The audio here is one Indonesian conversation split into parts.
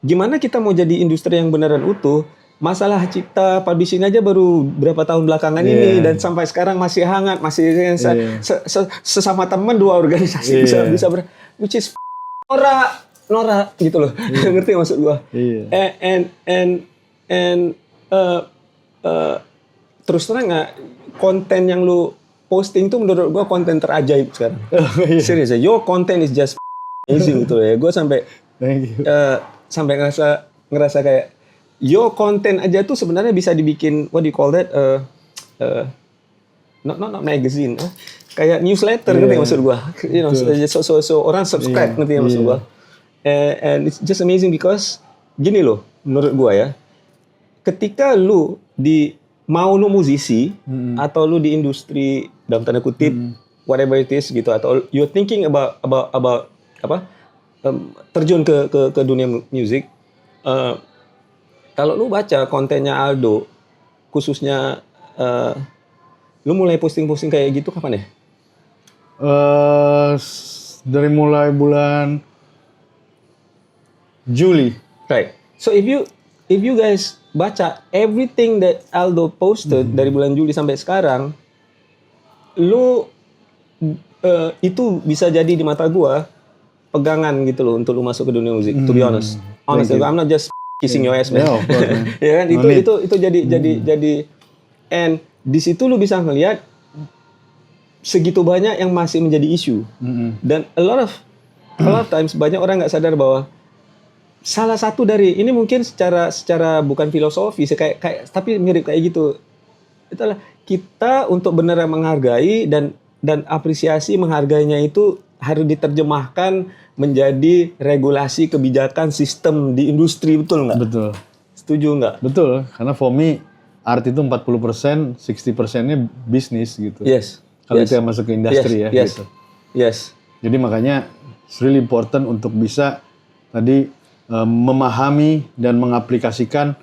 gimana kita mau jadi industri yang beneran utuh? Masalah cipta publishing aja baru berapa tahun belakangan ini dan sampai sekarang masih hangat, masih sesama teman dua organisasi bisa which is Nora gitu loh. Ngerti maksud gua? And terus terang nggak, konten yang lu posting tuh menurut gua konten terajaib sekarang. Serius ya, your content is just amazing gitu ya. Gua sampai ngerasa kayak your content aja tuh sebenarnya bisa dibikin what do you call that? Not magazine, kayak newsletter ngerti maksud gua. You know, so orang subscribe ngerti maksud gua. And it's just amazing because gini loh, menurut gua ya. Ketika lu mau lu musisi atau lu di industri dalam tanda kutip whatever it is gitu, atau you're thinking about apa? Terjun ke dunia musik. Kalau lu baca kontennya Aldo, khususnya lu mulai posting kayak gitu kapan ya? Dari mulai bulan Juli. Right. So if you guys baca everything that Aldo posted dari bulan Juli sampai sekarang, lu itu bisa jadi di mata gua pegangan gitu loh untuk lu masuk ke dunia musik. To be honest, honestly, I'm not just kissing your ass, man. Ya kan, itu jadi and di situ lu bisa ngelihat segitu banyak yang masih menjadi isu. Dan a lot of times banyak orang nggak sadar bahwa salah satu dari ini mungkin secara bukan filosofi kayak tapi mirip kayak gitu. Itulah kita untuk benar menghargai dan apresiasi menghargainya itu harus diterjemahkan menjadi regulasi kebijakan sistem di industri, betul nggak? Betul. Setuju nggak? Betul, karena for me art itu 40%, 60%-nya bisnis gitu. Yes. Kalau kita masuk ke industri gitu. Yes. Jadi makanya it's really important untuk bisa tadi memahami dan mengaplikasikan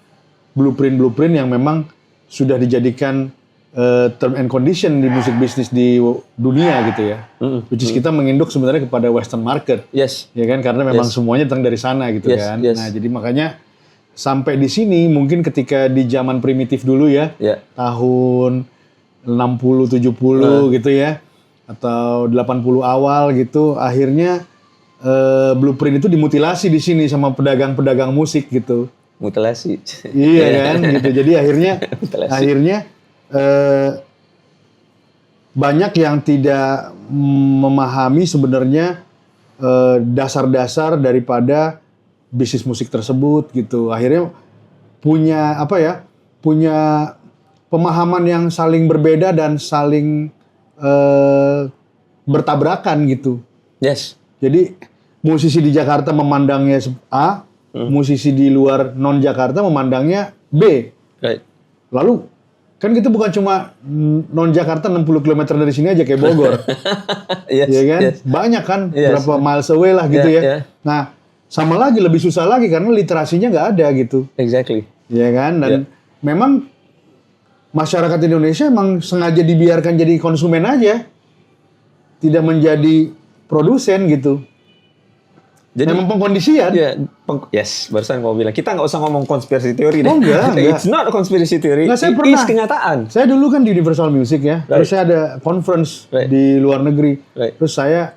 blueprint yang memang sudah dijadikan term and condition di musik bisnis di dunia gitu ya. Which is kita menginduk sebenarnya kepada western market. Yes. Ya kan, karena memang semuanya datang dari sana gitu kan. Nah, jadi makanya sampai di sini mungkin ketika di zaman primitif dulu ya. Tahun 60 70 gitu ya. Atau 80 awal gitu, akhirnya blueprint itu dimutilasi di sini sama pedagang-pedagang musik gitu. Mutilasi. Iya kan gitu. Jadi akhirnya banyak yang tidak memahami sebenarnya dasar-dasar daripada bisnis musik tersebut gitu. Akhirnya punya pemahaman yang saling berbeda dan saling bertabrakan gitu. Yes. Jadi musisi di Jakarta memandangnya A, musisi di luar non Jakarta memandangnya B. Right. Lalu kan kita bukan cuma non Jakarta 60 km dari sini aja kayak Bogor. Yes, ya kan? Yes. Banyak kan, berapa miles away lah gitu ya. Nah, sama lagi lebih susah lagi karena literasinya nggak ada gitu. Exactly. Ya kan? Dan memang masyarakat Indonesia emang sengaja dibiarkan jadi konsumen aja. Tidak menjadi produsen gitu. Jadi memang pengkondisian. Yes, barusan mau bilang kita nggak usah ngomong konspirasi teori deh. Oh enggak. It's not a conspiracy theory. Nggak, saya It pernah. is kenyataan. Saya dulu kan di Universal Music ya. Terus saya ada conference di luar negeri. Terus saya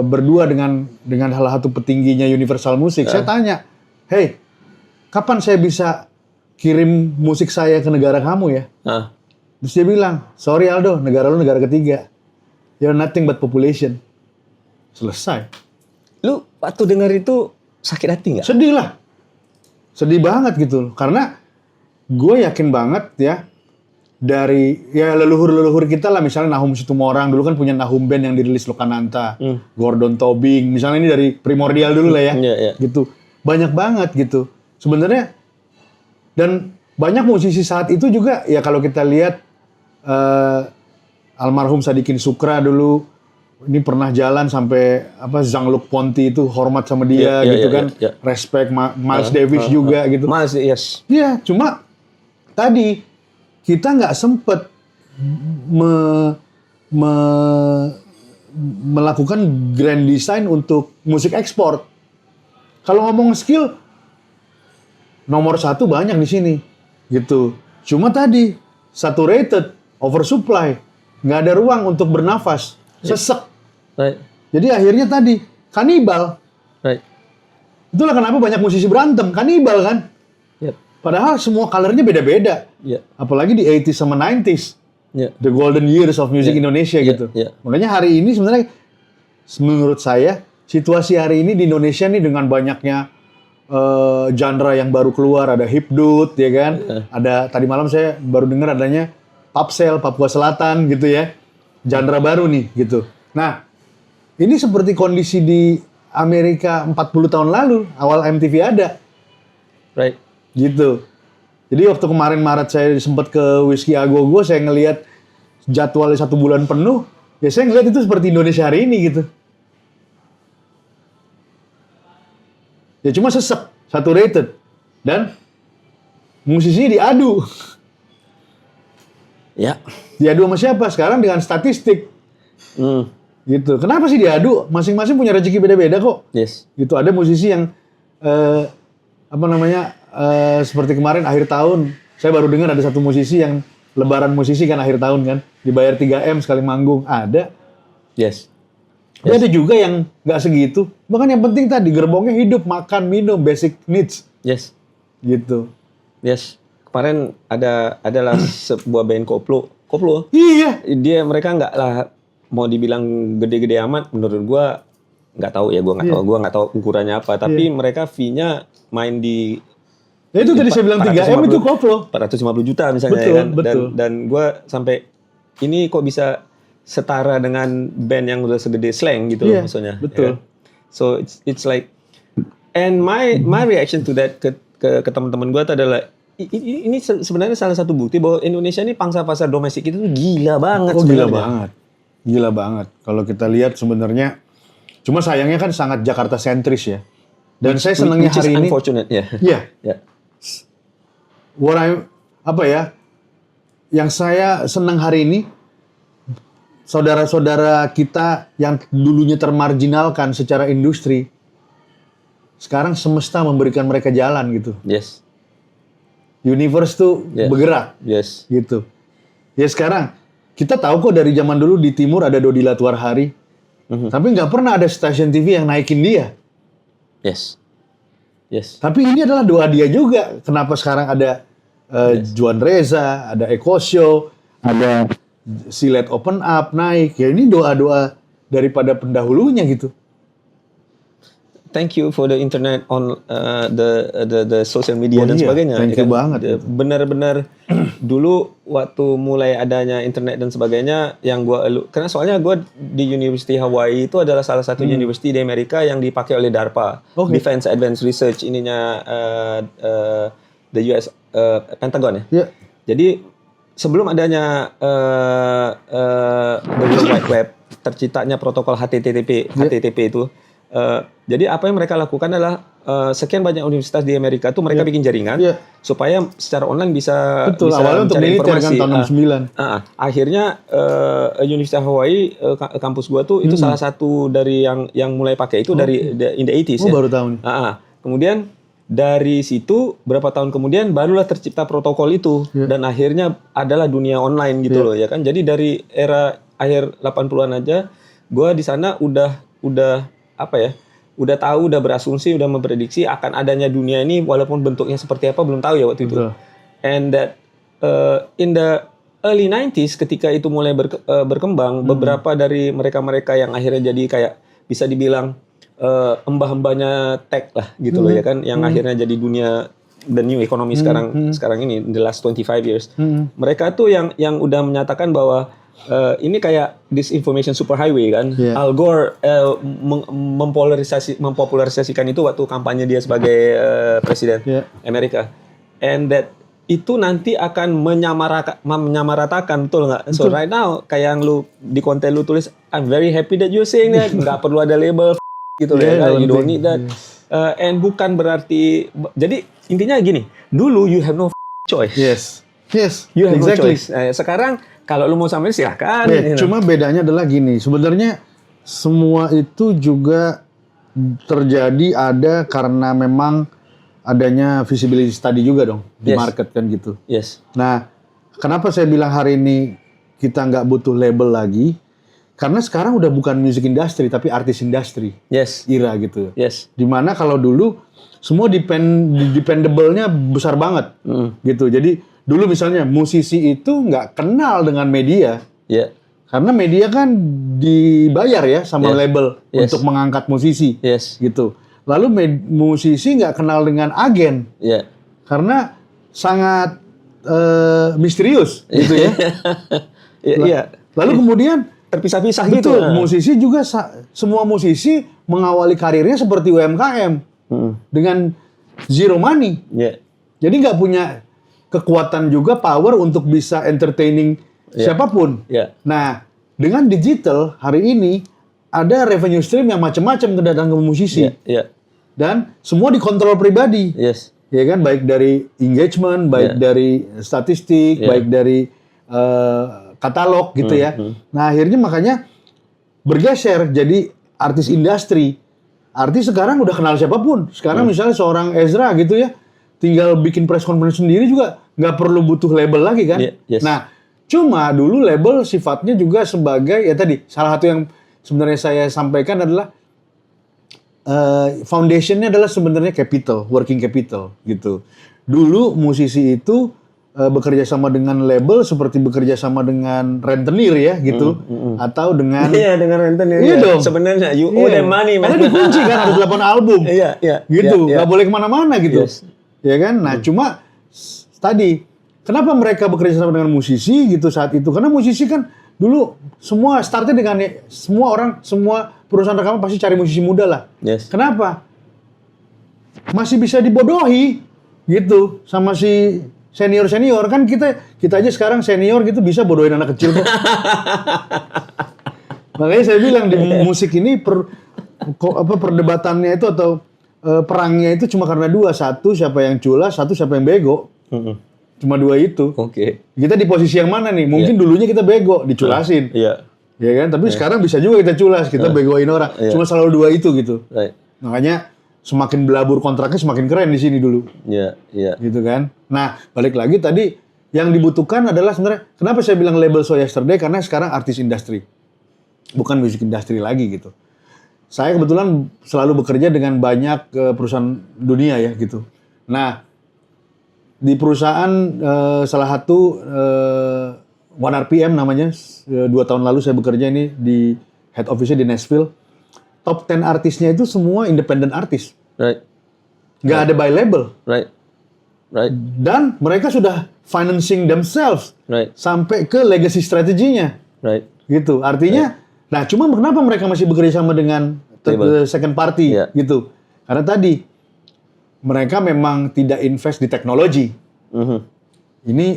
berdua dengan salah satu petingginya Universal Music. Saya tanya, hey, kapan saya bisa kirim musik saya ke negara kamu ya? Terus dia bilang, sorry Aldo, negara lu negara ketiga. You're nothing but population. Selesai. Lu waktu dengar itu sakit hati nggak? Sedih lah. Sedih banget gitu. Karena gue yakin banget ya, dari ya leluhur-leluhur kita lah, misalnya Nahum Situmorang dulu kan punya Nahum Band yang dirilis Lokananta, Gordon Tobing, misalnya ini dari primordial dulu lah ya, gitu. Banyak banget gitu. Sebenarnya, dan banyak musisi saat itu juga, ya kalau kita lihat almarhum Sadikin Sukra dulu, ini pernah jalan sampai Jean-Luc Ponty itu hormat sama dia gitu kan, respect Miles Davis juga gitu. Miles, yes. Iya, cuma tadi kita nggak sempet melakukan grand design untuk musik ekspor. Kalau ngomong skill, nomor satu banyak di sini, gitu. Cuma tadi saturated, oversupply, nggak ada ruang untuk bernafas, sesek. Right. Jadi akhirnya tadi kanibal. Right. Itulah kenapa banyak musisi berantem, kanibal kan. Yep. Padahal semua colornya beda-beda. Yeah. Apalagi di 80s sama 90s. Yeah. The golden years of music Indonesia gitu. Yeah. Makanya hari ini sebenarnya menurut saya situasi hari ini di Indonesia nih dengan banyaknya genre yang baru keluar, ada hipdut ya kan. Ada tadi malam saya baru dengar adanya Papsel, Papua Selatan gitu ya. Genre baru nih gitu. Nah, ini seperti kondisi di Amerika 40 tahun lalu, awal MTV ada. Right. Gitu. Jadi waktu kemarin Maret saya sempat ke Whiskey A Go Go, saya ngelihat jadwalnya 1 bulan penuh, ya saya ngelihat itu seperti Indonesia hari ini gitu. Ya cuma sesek, saturated. Dan musisinya diadu. Ya. Diadu sama siapa? Sekarang dengan statistik. Gitu. Kenapa sih diadu? Masing-masing punya rezeki beda-beda kok. Yes. Gitu. Ada musisi yang seperti kemarin akhir tahun, saya baru dengar ada satu musisi yang lebaran musisi kan akhir tahun kan, dibayar 3M sekali manggung. Ada. Yes. Tapi ada juga yang nggak segitu. Bahkan yang penting tadi gerbongnya hidup, makan, minum, basic needs. Yes. Gitu. Yes. Kemarin adalah sebuah band koplo. Iya. Mereka nggak lah mau dibilang gede-gede amat. Menurut gua nggak tahu ya, gua nggak tahu ukurannya apa. Tapi mereka fee-nya main di ya itu tadi saya bilang 3M itu koplo. 450 juta misalnya. Betul, ya kan. betul. Dan gue sampai ini kok bisa setara dengan band yang udah segede Slang gitu loh maksudnya. Betul. Ya. So it's like, and my reaction to that ke teman-teman gue adalah ini sebenarnya salah satu bukti bahwa Indonesia ini pangsa pasar domestik itu tuh gila banget. Gila banget. Kalau kita lihat sebenarnya, cuma sayangnya kan sangat Jakarta sentris ya. Dan saya senangnya hari ini. Unfortunate, ya. Iya. Yeah. Yang saya senang hari ini, saudara-saudara kita yang dulunya termarginalkan secara industri, sekarang semesta memberikan mereka jalan gitu. Yes. Universe tuh bergerak. Yes. Gitu. Ya sekarang, kita tahu kok dari zaman dulu di timur ada Dodi Latuarhari, tapi nggak pernah ada stasiun TV yang naikin dia. Yes. Yes. Tapi ini adalah doa dia juga. Kenapa sekarang ada Juan Reza, ada Eko Show, ada Silet Open Up naik. Ya ini doa-doa daripada pendahulunya gitu. Thank you for the internet on the social media dan sebagainya. Thank you banget. Benar-benar dulu waktu mulai adanya internet dan sebagainya, yang karena soalnya gue di University Hawaii itu adalah salah satu university di Amerika yang dipakai oleh DARPA, Defense Advanced Research, ininya the US Pentagon ya. Yeah. Jadi sebelum adanya the World Wide Web, terciptanya protokol HTTP itu. Jadi apa yang mereka lakukan adalah sekian banyak universitas di Amerika tuh mereka bikin jaringan supaya secara online bisa awalnya untuk mencari informasi. Kan, tahun 69. Akhirnya Universitas Hawaii kampus gua tuh itu salah satu dari yang mulai pakai itu dari in the 80s ya. Baru tahu nih. Kemudian dari situ berapa tahun kemudian barulah tercipta protokol itu dan akhirnya adalah dunia online gitu loh ya kan. Jadi dari era akhir 80-an aja gua di sana udah tahu, udah berasumsi, udah memprediksi akan adanya dunia ini walaupun bentuknya seperti apa belum tahu ya waktu itu. And that in the early 90s ketika itu mulai berkembang, beberapa dari mereka-mereka yang akhirnya jadi kayak bisa dibilang embah-embahnya tech lah gitu loh ya kan, yang akhirnya jadi dunia the new economy sekarang ini in the last 25 years. Mereka tuh yang udah menyatakan bahwa ini kayak disinformation superhighway kan. Al Gore mempopularisasikan itu waktu kampanye dia sebagai presiden Amerika. And that itu nanti akan menyamaratakan, betul nggak? So right now kayak yang lu di konten lu tulis I'm very happy that you're saying that, nggak perlu ada label gitu ya, you don't need that. And bukan berarti, jadi intinya gini, dulu you have no choice. Yes, you have no choice. Sekarang kalau lu mau sampai silahkan. Cuma bedanya adalah gini, sebenarnya semua itu juga terjadi ada karena memang adanya visibility study juga dong di Yes. market kan gitu. Yes. Nah, kenapa saya bilang hari ini kita nggak butuh label lagi? Karena sekarang udah bukan music industry tapi artis industry Yes. era gitu. Yes. Dimana kalau dulu semua dependable-nya besar banget gitu. Jadi dulu misalnya musisi itu nggak kenal dengan media. Yeah. Karena media kan dibayar ya sama Yes. label Yes. untuk mengangkat musisi Yes. gitu. Lalu musisi nggak kenal dengan agen Yeah. karena sangat misterius gitu ya. Iya. Lalu kemudian Terpisah-pisah gitu. betul, musisi juga semua musisi mengawali karirnya seperti UMKM dengan zero money. Yeah. Jadi nggak punya kekuatan juga power untuk bisa entertaining siapapun. Yeah. Nah, dengan digital hari ini ada revenue stream yang macam-macam datang ke musisi. Yeah. Yeah. Dan semua dikontrol pribadi. Yes. Ya kan, baik dari engagement, baik dari statistik, baik dari katalog gitu ya. Nah, akhirnya makanya bergeser jadi artis industri. Artis sekarang udah kenal siapapun. Sekarang misalnya seorang Ezra gitu ya, tinggal bikin press conference sendiri juga nggak perlu butuh label lagi kan. Yes. Nah, cuma dulu label sifatnya juga sebagai ya tadi salah satu yang sebenarnya saya sampaikan adalah foundationnya adalah sebenarnya capital, working capital gitu. Dulu musisi itu bekerja sama dengan label seperti bekerja sama dengan rentenir ya gitu, atau dengan Iya, dengan rentenir. Iya dong. Sebenarnya you owe them money, man. Karena dikunci kan harus 8 album. Iya, iya. Gitu, Iya, nggak boleh kemana-mana gitu. Yes. Ya kan? Nah, cuma tadi kenapa mereka bekerja sama dengan musisi gitu saat itu? Karena musisi kan dulu semua startnya dengan semua perusahaan rekaman pasti cari musisi muda lah. Yes. Kenapa? Masih bisa dibodohi gitu sama si senior kan kita aja sekarang senior gitu bisa bodohin anak kecil kok. Makanya saya bilang di musik ini perdebatannya itu atau perangnya itu cuma karena dua, satu siapa yang culas, satu siapa yang bego. Cuma dua itu. Oke. Kita di posisi yang mana nih? Mungkin dulunya kita bego, diculasin. Iya. Ya kan? Tapi sekarang bisa juga kita culas, kita begoin orang. Cuma selalu dua itu gitu. Right. Makanya semakin belabur kontraknya semakin keren di sini dulu. Iya, iya. Gitu kan. Nah, balik lagi tadi yang dibutuhkan adalah sebenarnya kenapa saya bilang label So Yesterday karena sekarang artis industri. Bukan music industry lagi gitu. Saya kebetulan selalu bekerja dengan banyak perusahaan dunia ya gitu. Nah, di perusahaan salah satu One RPM namanya 2 tahun lalu saya bekerja ini di head office-nya di Nashville. Top 10 artisnya itu semua independent artis. Right. Nggak ada by label. Right. Right. Dan mereka sudah financing themselves. Right. Sampai ke legacy strateginya. Right. Gitu. Artinya, nah cuma kenapa mereka masih bekerja sama dengan second party gitu. Karena tadi, mereka memang tidak invest di teknologi. Ini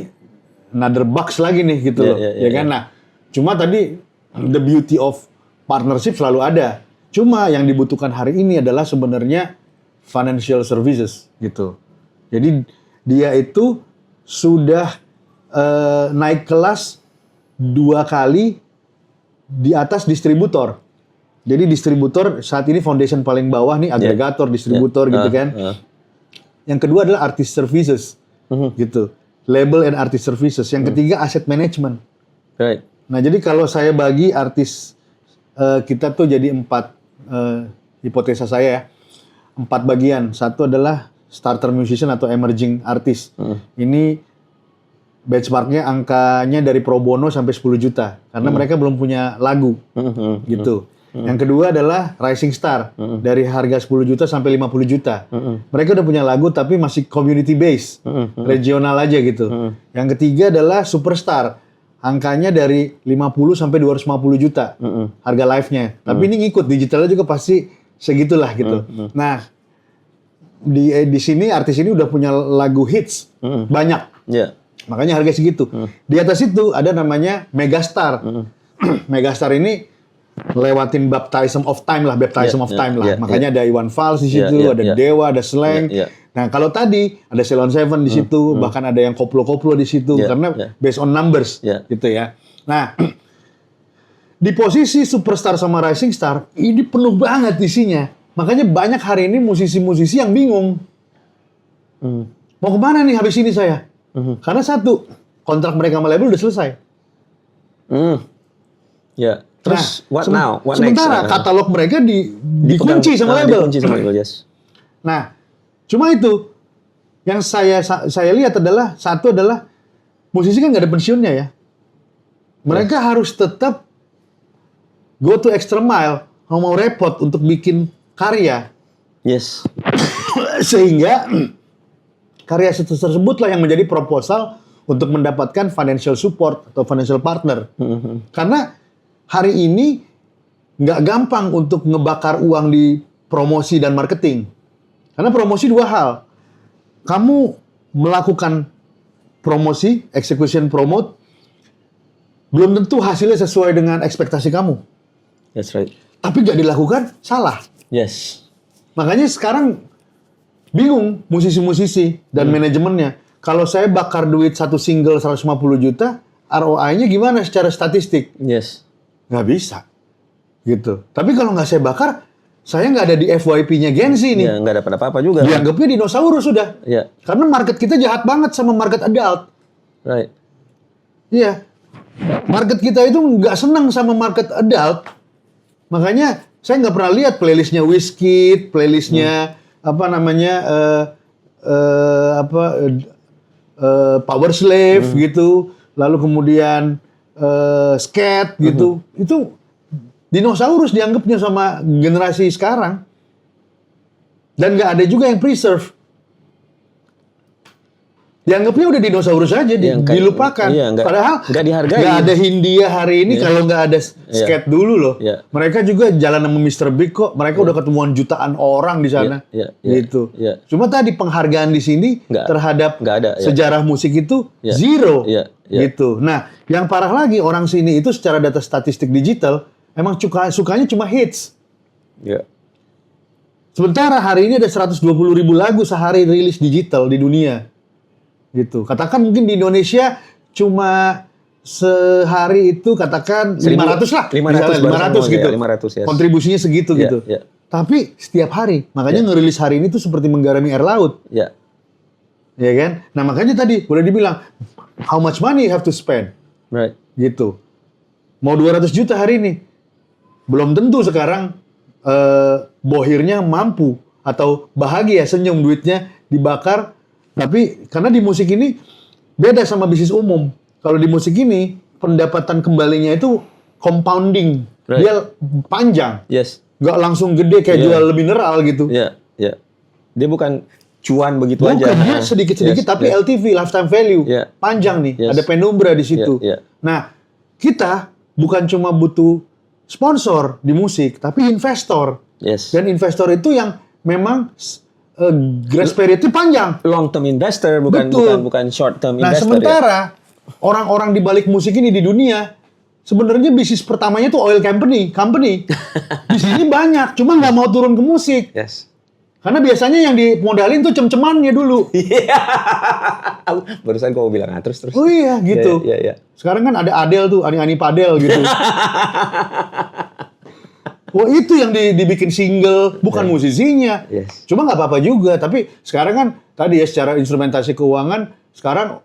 another box lagi nih gitu loh. Ya kan? Nah, cuma tadi the beauty of partnership selalu ada. Cuma yang dibutuhkan hari ini adalah sebenarnya financial services gitu. Jadi dia itu sudah naik kelas 2 kali di atas distributor. Jadi distributor saat ini foundation paling bawah nih agregator, distributor gitu kan. Yang kedua adalah artist services gitu. Label and artist services. Yang ketiga asset management. Right. Nah jadi kalau saya bagi artis kita tuh jadi 4 hipotesa saya ya. 4 bagian. Satu adalah starter musician atau emerging artist. Ini benchmarknya angkanya dari pro bono sampai 10 juta. Karena mereka belum punya lagu. Gitu. Yang kedua adalah rising star. Dari harga 10 juta sampai 50 juta. Mereka udah punya lagu tapi masih community base. Regional aja gitu. Yang ketiga adalah superstar. Angkanya dari 50 sampai 250 juta. Harga live-nya. Tapi ini ngikut. Digitalnya juga pasti segitulah gitu. Nah, di sini artis ini udah punya lagu hits. Banyak. Yeah. Makanya harga segitu. Di atas itu ada namanya megastar. Megastar ini lewatin baptism of time lah. Makanya ada Iwan Fals di situ, ada Dewa, ada Slank. Nah, kalau tadi ada Ceylon Seven di situ, bahkan ada yang koplo-koplo di situ karena based on numbers gitu ya. Nah, di posisi superstar sama rising star ini penuh banget isinya. Makanya banyak hari ini musisi-musisi yang bingung. Mau kemana nih habis ini saya? Karena satu, kontrak mereka sama label udah selesai. Ya. Terus what now? What sementara next? katalog mereka dikunci sama label. Dikunci sama label, yes. Nah, cuma itu yang saya lihat adalah satu adalah musisi kan nggak ada pensiunnya ya. Mereka harus tetap go to extra mile, mau repot untuk bikin karya. Yes. Sehingga karya tersebutlah yang menjadi proposal untuk mendapatkan financial support atau financial partner. Karena hari ini nggak gampang untuk ngebakar uang di promosi dan marketing. Karena promosi dua hal. Kamu melakukan promosi, execution promote, belum tentu hasilnya sesuai dengan ekspektasi kamu. That's right. Tapi nggak dilakukan, salah. Yes. Makanya sekarang bingung musisi-musisi dan manajemennya. Kalau saya bakar duit satu single 150 juta, ROI-nya gimana secara statistik? Yes. Nggak bisa. Gitu. Tapi kalau nggak saya bakar, saya nggak ada di FYP-nya Gensi nih. Ya, nggak dapat apa-apa juga. Dianggapnya dinosaurus sudah. Ya. Karena market kita jahat banget sama market adult. Right. Iya. Market kita itu nggak senang sama market adult. Makanya saya nggak pernah lihat playlistnya Wizkid, playlistnya Power Slave gitu, lalu kemudian Scat gitu. Itu dinosaurus dianggapnya sama generasi sekarang. Dan nggak ada juga yang preserve. Dianggapnya udah dinosaurus aja, dilupakan. Iya, Padahal nggak dihargai. Nggak ada Hindia hari ini kalau nggak ada Scat dulu loh. Iya. Mereka juga jalan sama Mr. Big kok. Mereka udah ketemuan jutaan orang di sana. Gitu. Iya. Cuma tadi penghargaan di sini terhadap nggak ada, sejarah musik itu zero. Iya. Gitu. Nah, yang parah lagi orang sini itu secara data statistik digital emang sukanya cuma hits. Iya. Sementara hari ini ada 120.000 lagu sehari rilis digital di dunia. Gitu. Katakan mungkin di Indonesia cuma sehari itu katakan 500 lah. 500 gitu. 500 ya. Kontribusinya segitu gitu. Yeah. Tapi setiap hari, makanya ngerilis hari ini tuh seperti menggarami air laut. Iya. Ya kan? Nah, makanya tadi boleh dibilang how much money you have to spend. Right. Gitu. Mau 200 juta hari ini. Belum tentu sekarang bohirnya mampu atau bahagia senyum duitnya dibakar. Tapi karena di musik ini beda sama bisnis umum. Kalau di musik ini pendapatan kembalinya itu compounding. Right. Dia panjang. Yes. Nggak langsung gede kayak jual mineral gitu. Iya, iya. Dia bukan cuan begitu Bukan, aja. dia sedikit-sedikit tapi LTV, lifetime value. Panjang nih, ada penumbra di situ. Nah, kita bukan cuma butuh sponsor di musik, tapi investor. Yes. Dan investor itu yang memang grace period-nya panjang. Long term investor bukan short term nah, investor. Sementara orang-orang di balik musik ini di dunia sebenarnya bisnis pertamanya tuh oil company. Di sini banyak, cuma nggak mau turun ke musik. Yes. Karena biasanya yang dimodalin tuh cem-cemannya dulu. Iya. Barusan kau bilang terus. Oh iya, gitu. Iya. Sekarang kan ada Adele tuh, Ani Padel gitu. Wah, itu yang dibikin single, bukan musisinya. Yes. Cuma nggak apa-apa juga. Tapi sekarang kan tadi ya secara instrumentasi keuangan, sekarang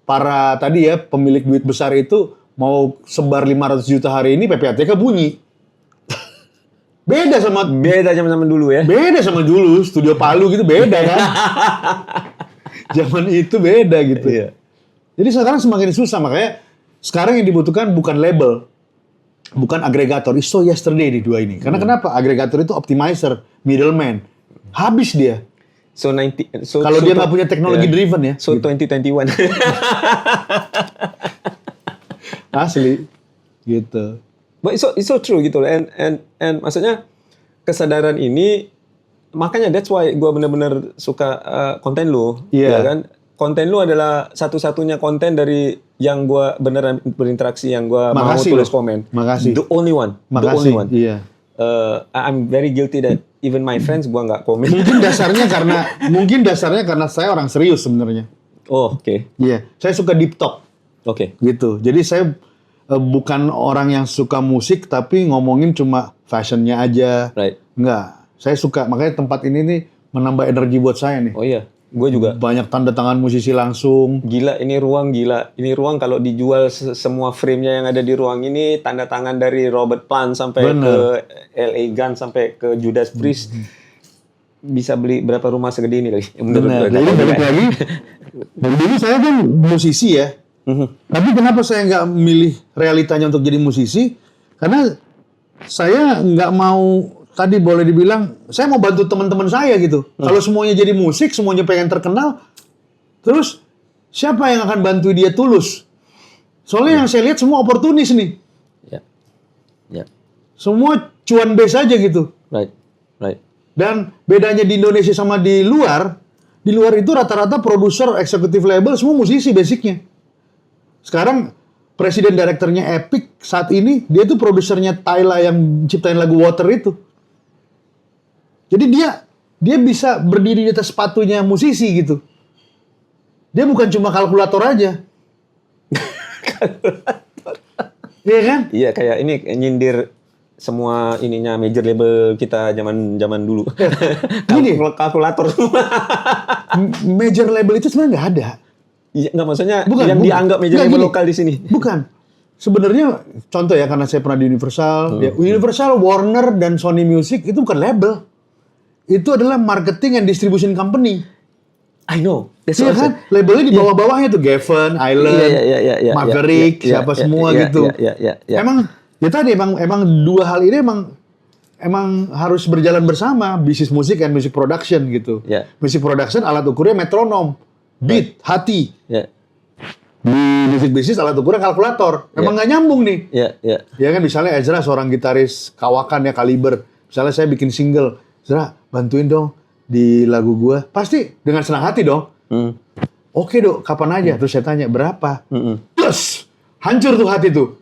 para tadi ya pemilik duit besar itu mau sebar 500 juta hari ini PPATK bunyi. Beda sama dulu ya. Beda sama dulu, Studio Palu gitu beda kan. Zaman itu beda gitu. Iya. Jadi sekarang semakin susah, makanya sekarang yang dibutuhkan bukan label, bukan agregator. It's so yesterday di dua ini. Karena kenapa? Agregator itu optimizer, middleman. Habis dia. Kalau dia nggak punya teknologi driven ya. So gitu. 2021. Asli. Gitu. But it's so true gitu loh. And maksudnya kesadaran ini makanya that's why gue benar-benar suka konten lu, ya kan? Konten lu adalah satu-satunya konten dari yang gue beneran berinteraksi yang gue mau tulis komen. Makasih. The only one. Makasih. The only one. Iya. I'm very guilty that even my friends gue nggak komen. Mungkin dasarnya karena saya orang serius sebenarnya. Oh, oke. Iya. Saya suka deep talk. Oke. Gitu. Jadi saya bukan orang yang suka musik tapi ngomongin cuma fashionnya aja. Right. Enggak. Saya suka, makanya tempat ini nih menambah energi buat saya nih. Oh iya. Gue juga. Banyak tanda tangan musisi langsung. Gila, ini ruang gila. Ini ruang kalau dijual semua frame-nya yang ada di ruang ini, tanda tangan dari Robert Plant sampai ke L.A. Gun sampai ke Judas Priest. Bisa beli berapa rumah segede ini kali. Benar. Jadi balik lagi. Dan dulu saya kan musisi ya. Tapi kenapa saya nggak milih realitanya untuk jadi musisi? Karena saya nggak mau, tadi boleh dibilang, saya mau bantu teman-teman saya gitu. Kalau semuanya jadi musik, semuanya pengen terkenal, terus siapa yang akan bantu dia tulus? Soalnya yang saya lihat semua oportunis nih. Ya. Semua cuan base aja gitu. Right. Dan bedanya di Indonesia sama di luar itu rata-rata produser, eksekutif label, semua musisi basicnya. Sekarang presiden direkturnya Epic saat ini, dia tuh produsernya Tyla yang ciptain lagu Water itu. Jadi dia bisa berdiri di atas sepatunya musisi gitu. Dia bukan cuma kalkulator aja. Iya kan? Iya, kayak ini nyindir semua ininya major label kita zaman dulu. Kalkulator semua. Major label itu sebenarnya nggak ada. Iya, nggak, maksudnya yang dianggap major label lokal di sini. Bukan. Sebenarnya contoh ya, karena saya pernah di Universal, Universal, Warner dan Sony Music itu bukan label. Itu adalah marketing and distribution company. I know. Iya kan? Labelnya di bawah-bawahnya tuh Geffen, Island, Maverick, siapa semua gitu. Emang ya tadi emang dua hal ini emang harus berjalan bersama, bisnis musik and music production gitu. Music production alat ukurnya metronom, beat, hati. Di musik bisnis alat ukurnya kalkulator. Emang nggak nyambung nih. Ya kan, misalnya Ezra seorang gitaris kawakan ya, Kaliber. Misalnya saya bikin single, Ezra bantuin dong di lagu gua. Pasti dengan senang hati dong. Oke dok, kapan aja? Terus saya tanya berapa? Plus hancur tuh hati tuh.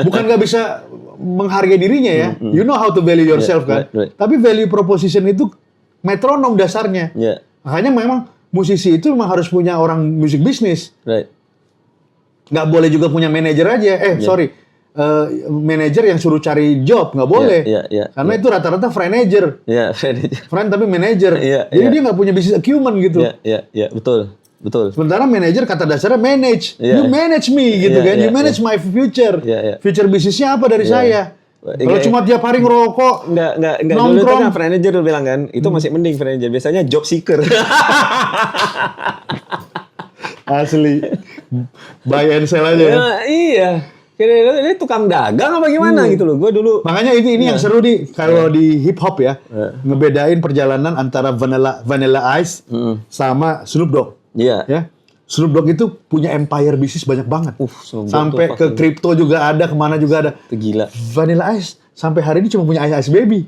Bukan nggak bisa menghargai dirinya ya. You know how to value yourself kan. Tapi value proposition itu metronom dasarnya. Makanya memang musisi itu memang harus punya orang musik bisnis. Nggak boleh juga punya manajer aja. Manajer yang suruh cari job nggak boleh. Karena itu rata-rata manager. Friend tapi manager. Jadi dia nggak punya business acumen gitu. Betul. Sementara manajer kata dasarnya manage. You manage me gitu kan. You manage my future. Future bisnisnya apa dari saya? Kalau cuma tiap hari ngerokok, nggak dulu itu kan manajer lu bilang kan, itu masih mending manajer. Biasanya job seeker. Asli. Buy and sell aja ya. Iya. Kira-kira ini tukang dagang apa gimana gitu loh. Gue dulu. Makanya ini yang seru kalau di hip hop ya, ngebedain perjalanan antara Vanilla Ice sama Snoop Dogg. Ya. Snoop Dogg itu punya empire bisnis banyak banget. Sampai ke kripto juga ada, kemana juga ada. Gila. Vanilla Ice sampai hari ini cuma punya Ice Baby.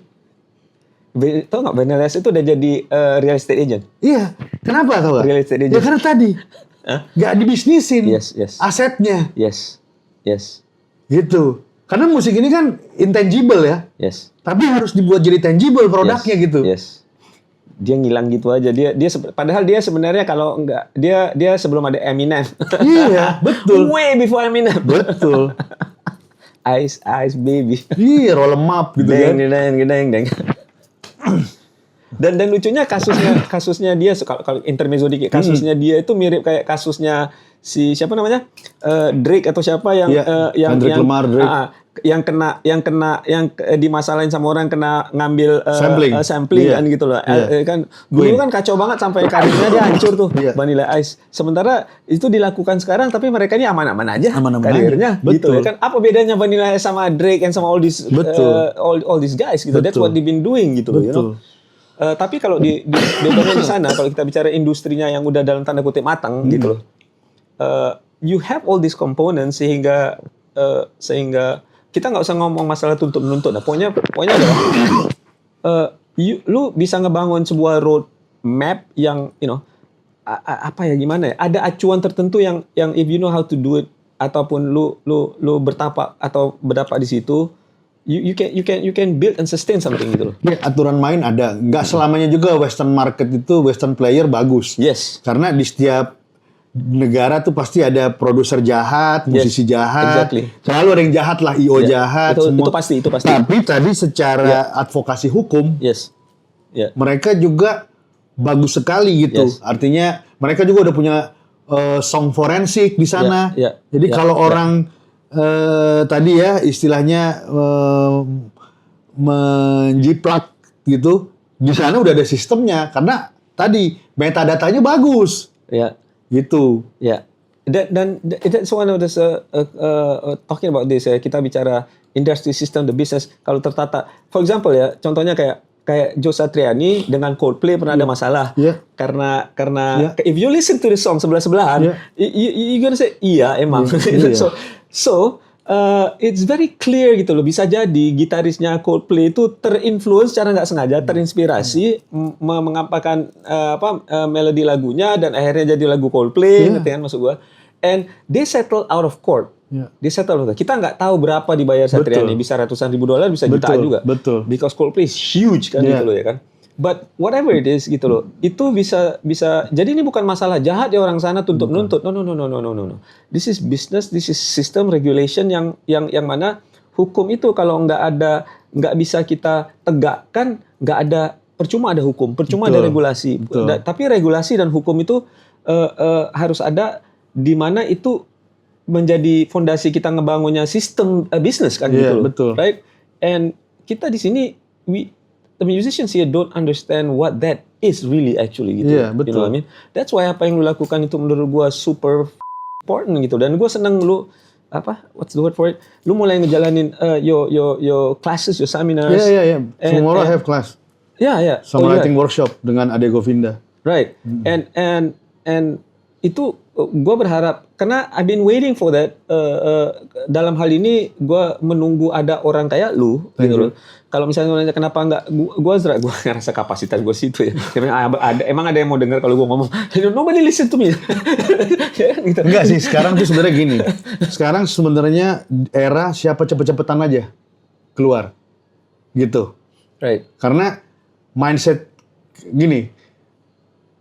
Tahu nggak, Vanilla Ice itu udah jadi real estate agent? Iya. Kenapa tau gak? Real estate agent. Ya karena tadi nggak dibisnisin asetnya. Yes. Gitu. Karena musik ini kan intangible ya. Tapi harus dibuat jadi tangible produknya gitu. Dia ngilang gitu aja. Padahal dia sebenarnya kalau enggak, dia sebelum ada Eminem. Iya, betul. Way before Eminem. Betul. Ice Baby. Iya, roll 'em up gitu kan. Deng. Dan lucunya kasusnya dia, kalau intermezzo dikit, kasusnya dia itu mirip kayak kasusnya si siapa namanya, Drake atau siapa yang Lamar Drake. Yang dimasalahin sama orang kena ngambil sampling kan gitu loh. Kan dulu kan kacau banget sampai karirnya dia hancur tuh. Vanilla Ice. Sementara itu dilakukan sekarang tapi mereka ini aman-aman aja karirnya gitu ya kan. Apa bedanya Vanilla Ice sama Drake and sama all these guys gitu. That's what they've been doing gitu loh, you know. Tapi kalau di sana, kalau kita bicara industrinya yang udah dalam tanda kutip matang gitu loh. You have all these components sehingga kita nggak usah ngomong masalah tuntut-menuntut. Nah, pokoknya adalah lu bisa ngebangun sebuah road map yang gimana ya? Ada acuan tertentu yang if you know how to do it, ataupun lu bertapak atau berdapak di situ, you can build and sustain something gitu loh. Ya, aturan main ada. Nggak selamanya juga Western market itu Western player bagus. Yes. Karena di setiap negara tuh pasti ada produser jahat, musisi jahat. Exactly. Selalu ada yang jahat lah, IO jahat. Itu pasti. Tapi tadi secara advokasi hukum, mereka juga bagus sekali gitu. Yes. Artinya mereka juga udah punya song forensik di sana. Jadi kalau orang tadi ya istilahnya menjiplak gitu, di sana udah ada sistemnya karena tadi metadatanya bagus. Gitu. Dan that's one of the talking about this ya, kita bicara industry system, the business kalau tertata. For example ya, contohnya kayak Joe Satriani dengan Coldplay pernah ada masalah karena if you listen to the song sebelah-sebelahan, you gonna say iya emang. So it's very clear gitu loh, bisa jadi gitarisnya Coldplay itu terinfluence secara nggak sengaja, terinspirasi mengapakan melodi lagunya dan akhirnya jadi lagu Coldplay, ngerti kan maksud gua? And they settle out of court. Dia settle. Kita nggak tahu berapa dibayar Satriani, bisa ratusan ribu dolar, bisa jutaan juga. Betul. Because Coldplay is huge kan gitu loh ya kan. But whatever it is gitu loh, itu bisa. Jadi ini bukan masalah jahat ya orang sana tuntut nuntut. No. This is business, this is system regulation yang mana hukum itu kalau nggak bisa kita tegakkan, nggak ada, percuma ada hukum, percuma ada regulasi. Tapi regulasi dan hukum itu harus ada, di mana itu menjadi fondasi kita ngebangunnya sistem bisnis kan gitu loh. Betul. Right? And kita di sini the musicians here don't understand what that is really actually gitu. Betul. You know what I mean? That's why apa yang lu lakukan itu menurut gua super important gitu. Dan gua seneng lu what's the word for it? Lu mulai ngejalanin your classes, your seminars. Tomorrow I have class. Songwriting workshop dengan Ade Govinda. Right. And itu gue berharap, karena I've been waiting for that. Dalam hal ini gue menunggu ada orang kayak lu gitu loh. Kalau misalnya nanya kenapa enggak, gue ngerasa kapasitas gue situ ya. Emang ada yang mau dengar kalau gue ngomong, nobody listen to me. Gitu. Enggak sih, sekarang tuh sebenarnya gini. Sekarang sebenarnya era siapa cepet-cepetan aja keluar. Gitu. Right. Karena mindset gini,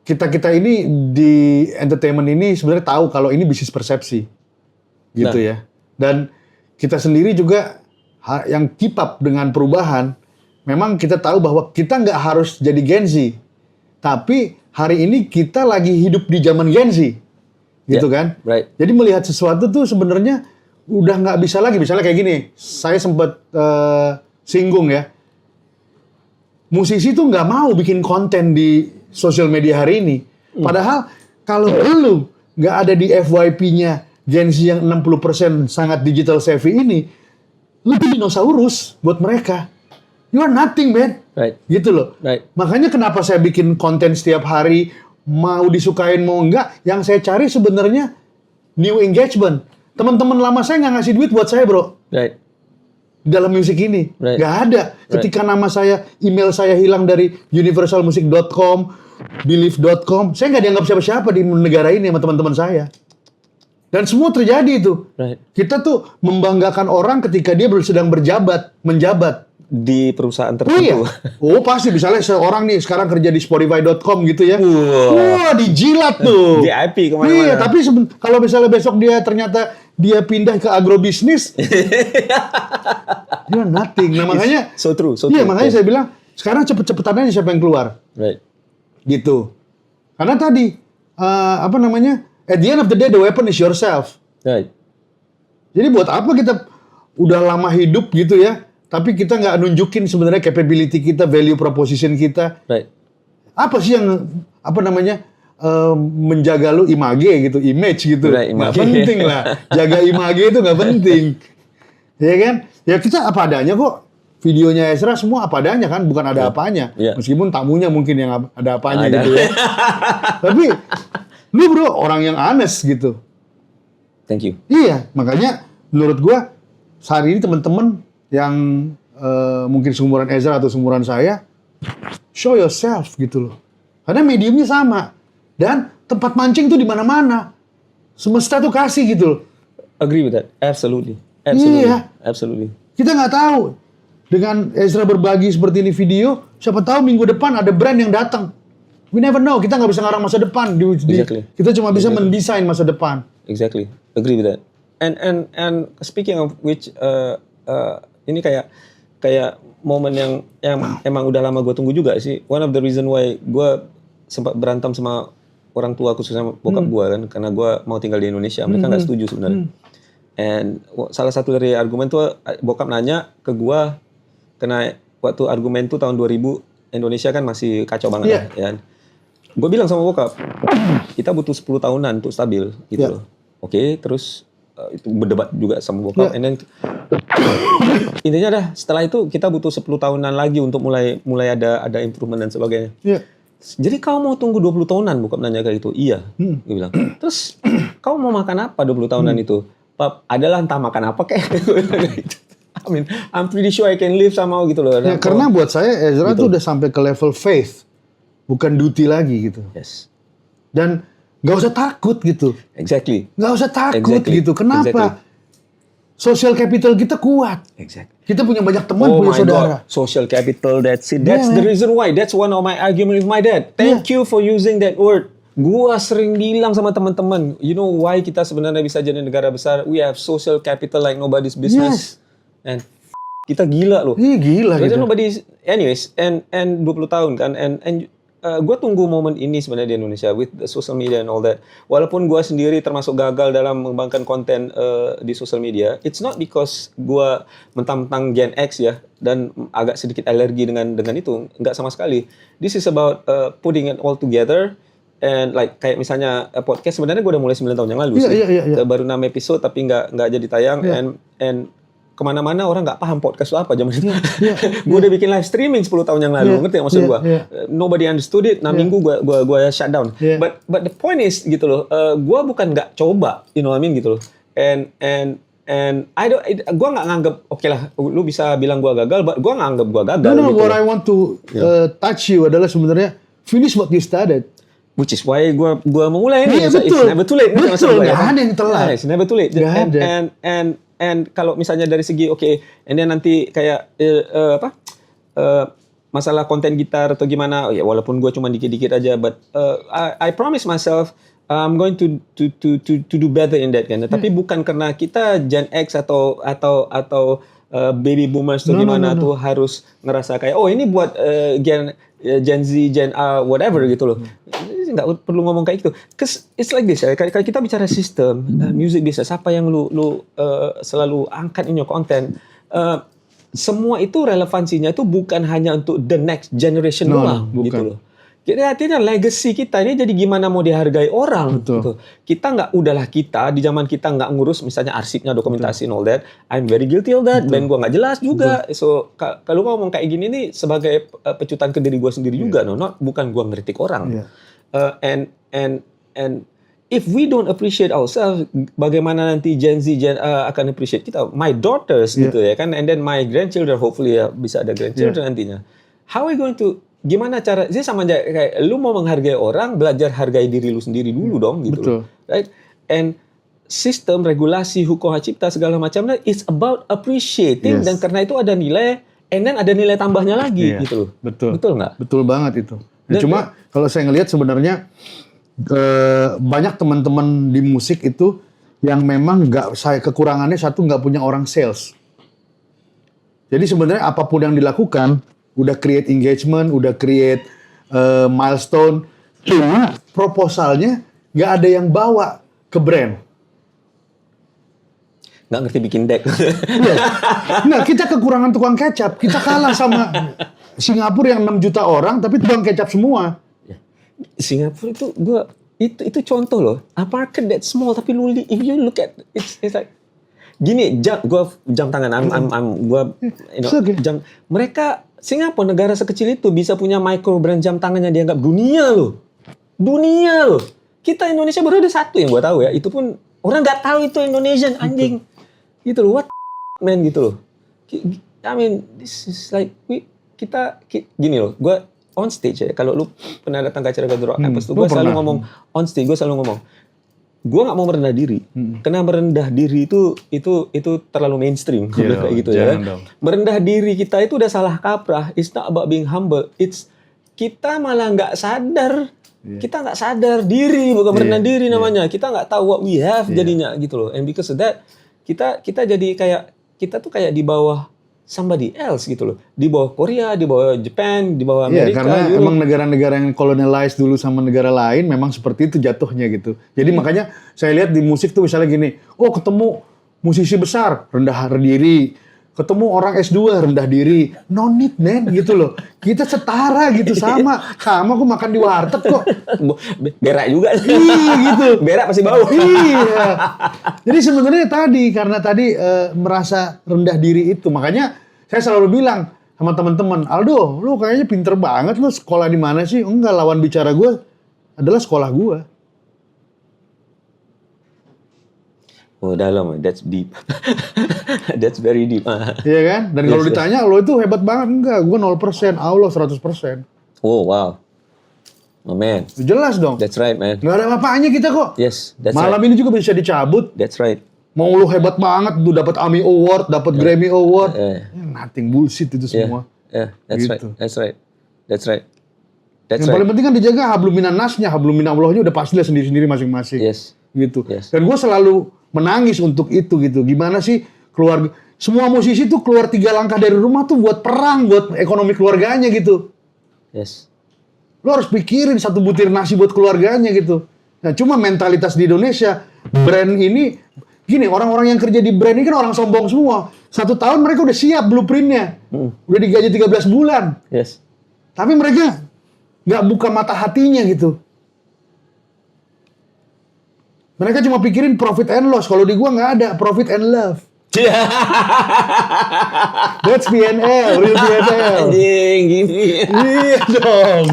kita ini di entertainment ini sebenarnya tahu kalau ini bisnis persepsi, gitu ya. Dan kita sendiri juga yang keep up dengan perubahan. Memang kita tahu bahwa kita nggak harus jadi Gen Z, tapi hari ini kita lagi hidup di zaman Gen Z, gitu kan? Right. Jadi melihat sesuatu tuh sebenarnya udah nggak bisa lagi. Misalnya kayak gini, saya sempat singgung ya. Musisi tuh nggak mau bikin konten di sosial media hari ini. Padahal kalau lu nggak ada di FYP-nya Gen Z yang 60% sangat digital savvy ini, lu dinosaurus buat mereka. You are nothing, man. Right. Gitu loh. Right. Makanya kenapa saya bikin konten setiap hari, mau disukain mau enggak, yang saya cari sebenarnya new engagement. Teman-teman lama saya nggak ngasih duit buat saya, bro. Right. Dalam musik ini. Right. Nggak ada. Ketika nama saya, email saya hilang dari universalmusic.com, believe.com, saya nggak dianggap siapa-siapa di negara ini sama teman-teman saya. Dan semua terjadi itu. Right. Kita tuh membanggakan orang ketika dia sedang menjabat. Di perusahaan tertentu. Iya. Oh pasti, misalnya seorang nih sekarang kerja di Spotify.com gitu ya. Wah, dijilat tuh. VIP kemana-mana. Iya, tapi kalau misalnya besok dia ternyata dia pindah ke agrobisnis, you're nothing. Nah makanya, so true. Iya, makanya saya bilang sekarang cepet-cepetan aja siapa yang keluar. Right. Gitu. Karena tadi at the end of the day the weapon is yourself. Right. Jadi buat apa kita udah lama hidup gitu ya, tapi kita nggak nunjukin sebenarnya capability kita, value proposition kita. Right. Apa sih yang menjaga lu image gitu. Right, nggak penting lah. Jaga image itu nggak penting. Ya kan? Ya kita apa adanya kok. Videonya Ezra semua apa adanya kan, bukan ada apanya. Yeah. Meskipun tamunya mungkin yang ada apanya ada. gitu ya. Tapi lu bro orang yang honest gitu. Thank you. Iya, makanya menurut gua hari ini teman-teman yang mungkin seumuran Ezra atau seumuran saya, show yourself gitu loh. Karena mediumnya sama. Dan tempat mancing tuh di mana-mana. Semesta tuh kasih gitu loh. Agree with that. Absolutely. Iya. Absolutely. Kita nggak tahu. Dengan Ezra berbagi seperti ini video, siapa tahu minggu depan ada brand yang datang. We never know. Kita nggak bisa ngarang masa depan. Exactly. Kita cuma bisa mendesain masa depan. Exactly. Agree with that. And speaking of which, ini kayak momen yang emang udah lama gue tunggu juga sih. One of the reason why gue sempat berantem sama orang tua khususnya bokap gue kan, karena gue mau tinggal di Indonesia, mereka nggak setuju sebenarnya. And salah satu dari argumen tuh bokap nanya ke gue, karena waktu argumen tuh tahun 2000 Indonesia kan masih kacau banget ya. Gue bilang sama bokap, kita butuh 10 tahunan untuk stabil gitu loh. Oke, terus itu berdebat juga sama bokap. And then intinya dah setelah itu kita butuh 10 tahunan lagi untuk mulai ada improvement dan sebagainya. Jadi kau mau tunggu 20 tahunan? Bokap nanya kayak gitu. Iya, gue bilang. Terus kau mau makan apa 20 tahunan itu? Pap, adalah entah makan apa kayak gitu. I mean, I'm pretty sure I can live somehow gitu loh. Ya, karena buat saya Ezra tuh udah sampai ke level faith, bukan duty lagi gitu. Yes. Dan nggak usah takut gitu. Exactly. Nggak usah takut gitu. Kenapa? Social capital kita kuat. Exactly. Kita punya banyak teman, punya saudara. God. Social capital, that's it. That's the reason why. That's one of my argument with my dad. Thank you for using that word. Gua sering bilang sama teman-teman, you know why kita sebenarnya bisa jadi negara besar? We have social capital like nobody's business. And kita gila loh. Iya gila gitu. Nobody's, anyways, and 20 tahun kan, and gue tunggu momen ini sebenarnya di Indonesia with the social media and all that. Walaupun gue sendiri termasuk gagal dalam mengembangkan konten di social media, it's not because gue mentang-mentang Gen X ya dan agak sedikit alergi dengan itu, nggak sama sekali. This is about putting it all together. And like kayak misalnya podcast sebenarnya gue udah mulai 9 tahun yang lalu sih. Baru 6 episode tapi nggak jadi tayang. And kemana-mana orang nggak paham podcast itu apa zaman itu. Gue udah bikin live streaming 10 tahun yang lalu, ngerti nggak maksud gue? Nobody understood it. 6 minggu gue shut down. But the point is gitu loh, gue bukan nggak coba, you know what I mean gitu loh. And gue nggak nganggep oke lah, lu bisa bilang gue gagal, but gue nggak nganggep gue gagal. No, gitu what loh. I want to touch you adalah sebenarnya finish what you started. Which is why gue memulai ini. Betul. It's never too late. Betul, nggak ada yang telat. It's never too late. And kalau misalnya dari segi and then nanti kayak masalah konten gitar atau gimana, ya walaupun gue cuma dikit-dikit aja, but I promise myself I'm going to do better in that kan. Tapi bukan karena kita Gen X atau baby boomers tuh gimana tuh harus ngerasa kayak ini buat Gen Z, Gen A, whatever gitu loh. Nggak perlu ngomong kayak gitu. Cause it's like this ya. Kalau kita bicara sistem, music business, apa yang lu selalu angkat in your content, semua itu relevansinya itu bukan hanya untuk the next generation doang gitu loh. Jadi artinya legacy kita ini jadi gimana mau dihargai orang. Gitu. Kita di zaman kita nggak ngurus misalnya arsipnya, dokumentasi and all that. I'm very guilty of that. Band gue nggak jelas juga. So kalau ngomong kayak gini nih sebagai pecutan ke diri gue sendiri juga, bukan gue ngeritik orang. And if we don't appreciate ourselves, bagaimana nanti Gen Z, Gen A akan appreciate kita? My daughters gitu ya kan, and then my grandchildren, hopefully ya bisa ada grandchildren nantinya. How are we going to, gimana cara, sih sama aja kayak lu mau menghargai orang, belajar hargai diri lu sendiri dulu dong gitu. Betul. Right? And sistem, regulasi, hukum cipta segala macamnya it's about appreciating dan karena itu ada nilai, and then ada nilai tambahnya lagi gitu loh. Betul. Betul nggak? Betul banget itu. Cuma kalau saya ngelihat sebenarnya banyak teman-teman di musik itu yang memang kekurangannya satu nggak punya orang sales. Jadi sebenarnya apapun yang dilakukan udah create engagement, udah create milestone, cuma proposalnya nggak ada yang bawa ke brand. Nggak ngerti bikin deck. Nggak, kita kekurangan tukang kecap. Kita kalah sama Singapura yang 6 juta orang, tapi tukang kecap semua. Singapura itu contoh loh. A market that small, tapi if you look at it's like gini. Jam tangan. Mereka Singapura negara sekecil itu bisa punya micro brand jam tangan yang dianggap dunia loh. Kita Indonesia baru ada satu yang gue tahu ya. Itu pun orang nggak tahu itu Indonesian anjing. Gitu loh, what man gitu loh. I mean, this is like kita gini loh. Gue on stage ya. Kalau lu pernah datang ke acara Gadro Campus tuh, gue selalu ngomong on stage. Gue selalu ngomong, gue nggak mau merendah diri. Karena merendah diri itu terlalu mainstream. Kayak gitu ya. Merendah diri kita itu udah salah kaprah. It's not about being humble. It's kita malah nggak sadar. Kita nggak sadar diri, bukan merendah diri namanya. Kita nggak tahu what we have jadinya gitu loh. And because of that, kita jadi kayak kita tuh kayak di bawah somebody else gitu loh. Di bawah Korea, di bawah Jepang, di bawah Iya, Amerika. karena Europe. emang negara-negara yang colonialize dulu sama negara lain memang seperti itu jatuhnya gitu. Jadi makanya saya lihat di musik tuh misalnya gini, oh ketemu musisi besar, rendah diri. Ketemu orang S2, rendah diri. No need, man, gitu loh. Kita setara gitu, sama. Sama aku makan di warteg kok. Berak juga. Iya gitu. Berak pasti bau. Iya. Jadi sebenarnya karena tadi merasa rendah diri itu, makanya saya selalu bilang sama teman-teman, Aldo, lu kayaknya pinter banget, lu sekolah di mana sih? Enggak, lawan bicara gue adalah sekolah gue. Oh dalam, that's deep. That's very deep. Iya kan? Dan kalau ditanya, lo itu hebat banget? Enggak, gue 0%, Allah 100%. Oh wow. Oh man. Jelas dong. That's right, man. Nggak ada apa-apanya kita kok. Yes, that's Malam right. ini juga bisa dicabut. That's right. Mau lu hebat banget tuh dapat AMI Award, dapat Grammy Award. Nothing, bullshit itu semua. That's Gitu. right. That's right. That's right. That's Yang right. paling penting kan dijaga hablum minan nasnya, hablum minan Allahnya udah pastilah sendiri-sendiri masing-masing. Yes. Gitu. Yes. Dan gue selalu menangis untuk itu gitu. Gimana sih keluarga, semua musisi tuh keluar 3 langkah dari rumah tuh buat perang, buat ekonomi keluarganya gitu. Yes. Lo harus pikirin satu butir nasi buat keluarganya gitu. Nah cuma mentalitas di Indonesia, brand ini, gini orang-orang yang kerja di brand ini kan orang sombong semua. 1 tahun mereka udah siap blueprintnya. Udah digaji 13 bulan. Yes. Tapi mereka nggak buka mata hatinya gitu. Mereka cuma pikirin profit and loss. Kalau di gua nggak ada profit and love. That's PNL, real PNL. Anjing gini. Iya dong.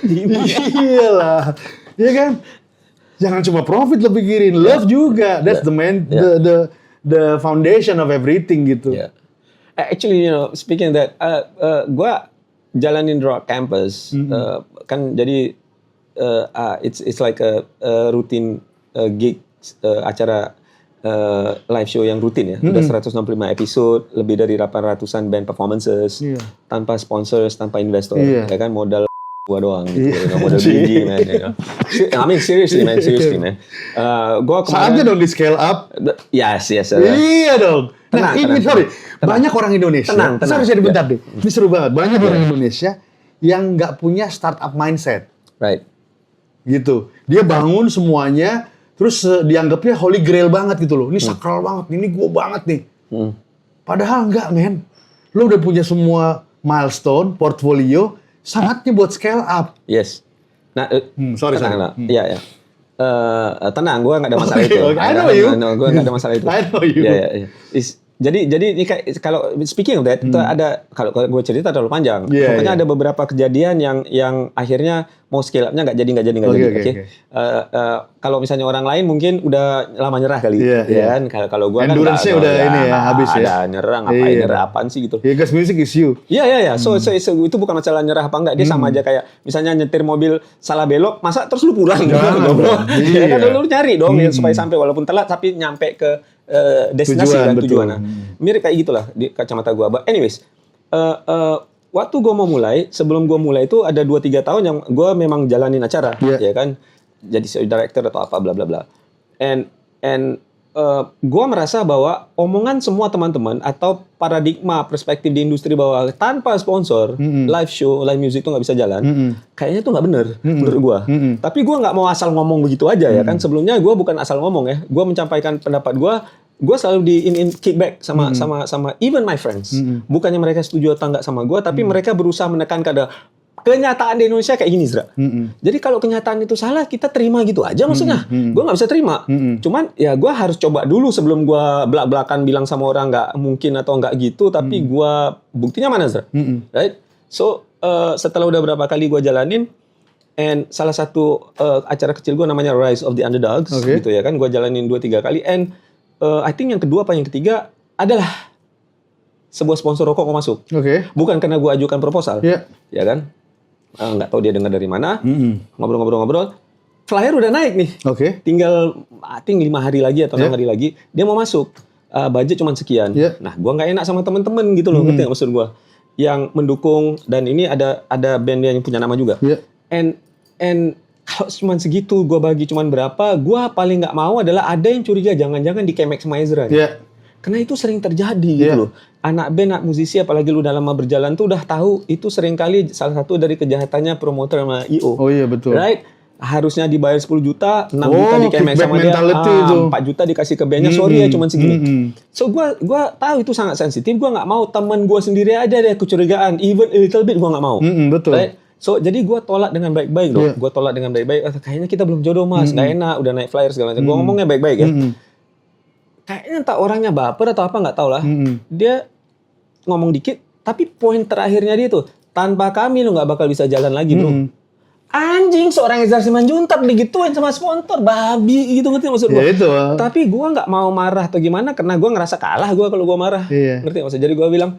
Iya lah. Iya kan? Jangan cuma profit lo pikirin, love juga. That's the main, the foundation of everything gitu. Yeah. Actually, speaking of that, gua jalanin rock campus, kan jadi it's like a routine gig, acara live show yang rutin ya. Udah 165 episode, lebih dari 800-an band performances, tanpa sponsors, tanpa investor, ya kan, modal gua doang gitu, modal biji, man. I mean seriously man. Gua Saatnya dong di scale up. Yes. Iya dong. Nah, Tenang. sorry. Banyak orang Indonesia. Tenang. Sorry, saya bentar deh. Ini seru banget. Banyak orang Indonesia yang nggak punya startup mindset. Right. Gitu. Dia bangun semuanya, terus dianggapnya holy grail banget gitu loh. Ini sakral banget, ini gua banget nih. Padahal enggak, men. Lo udah punya semua milestone, portfolio, saatnya buat scale up. Yes. Nah, sorry. Iya. Tenang, gue nggak ada masalah itu. Okay. I know you. Gue nggak ada masalah itu. I know you. Iya. Jadi ini kalau speaking of that, itu ada, kalau gue cerita terlalu panjang. Pokoknya ada beberapa kejadian yang akhirnya mau scale up-nya nggak jadi. Okay. Kalau misalnya orang lain mungkin udah lama nyerah kali, ya kan? Kalau gue kan endurance-nya udah ini ya, habis ya. Ada nyerah, ngapain nyerah apaan sih gitu. Because music is you. Iya. So itu bukan masalah nyerah apa enggak. Dia sama aja kayak misalnya nyetir mobil salah belok, masa terus lu pulang gitu. Ya kan lu nyari dong supaya sampai walaupun telat tapi nyampe ke destinasi dan tujuan. Nah, mirip kayak gitulah di kacamata gua. But anyways, waktu gua mau mulai, sebelum gua mulai itu ada 2-3 tahun yang gua memang jalanin acara, ya kan? Jadi director atau apa bla bla bla. And gue merasa bahwa omongan semua teman-teman atau paradigma perspektif di industri bahwa tanpa sponsor live show, live music itu nggak bisa jalan, kayaknya itu nggak benar menurut gue. Tapi gue nggak mau asal ngomong begitu aja ya kan. Sebelumnya gue bukan asal ngomong ya, gue mencapaikan pendapat gue selalu di kickback sama even my friends. Bukannya mereka setuju atau nggak sama gue, tapi mereka berusaha menekan kenyataan di Indonesia kayak gini, Zra. Jadi kalau kenyataan itu salah, kita terima gitu aja maksudnya. Gue nggak bisa terima. Cuman ya gue harus coba dulu sebelum gue belak-belakan bilang sama orang nggak mungkin atau nggak gitu. Tapi gue buktinya mana, Zra? Right? So setelah udah berapa kali gue jalanin, and salah satu acara kecil gue namanya Rise of the Underdogs, gitu ya kan. Gue jalanin 2-3 kali. And I think yang kedua apa yang ketiga adalah sebuah sponsor rokok mau masuk. Bukan karena gue ajukan proposal, ya kan? Nggak tahu dia dengar dari mana, ngobrol-ngobrol, flyer udah naik nih, tinggal I think 5 hari lagi atau 6 hari lagi, dia mau masuk, budget cuma sekian, nah gua nggak enak sama temen-temen gitu loh, ngerti nggak maksud gua, yang mendukung, dan ini ada band yang punya nama juga, and kalau cuma segitu, gua bagi cuma berapa, gua paling nggak mau adalah ada yang curiga, jangan-jangan di Kemek sama Ezra, Karena itu sering terjadi gitu loh. Anak band, anak musisi, apalagi lu udah lama berjalan tuh udah tahu itu seringkali salah satu dari kejahatannya promoter sama I.O. Oh iya betul. Right? Harusnya dibayar 10 juta, 6 juta dikemek sama dia, 4 juta dikasih ke bandnya, sorry ya cuman segini. So gua tahu itu sangat sensitif, gua nggak mau teman gua sendiri ada deh kecurigaan, even a little bit gua nggak mau. Betul. Right? So jadi gua tolak dengan baik-baik loh. Gua tolak dengan baik-baik, kayaknya kita belum jodoh mas, nggak enak, udah naik flyer segala macam. Gua ngomongnya baik-baik ya. Kayaknya entah orangnya baper atau apa nggak tahu lah. Dia ngomong dikit, tapi poin terakhirnya dia tuh, tanpa kami lu nggak bakal bisa jalan lagi bro. Anjing, seorang Ezra Simanjuntak digituin sama sponsor, babi gitu, ngerti maksud gue? Ya itu. Tapi gue nggak mau marah atau gimana, karena gue ngerasa kalah gue kalau gue marah. Ngerti maksud? Jadi gue bilang,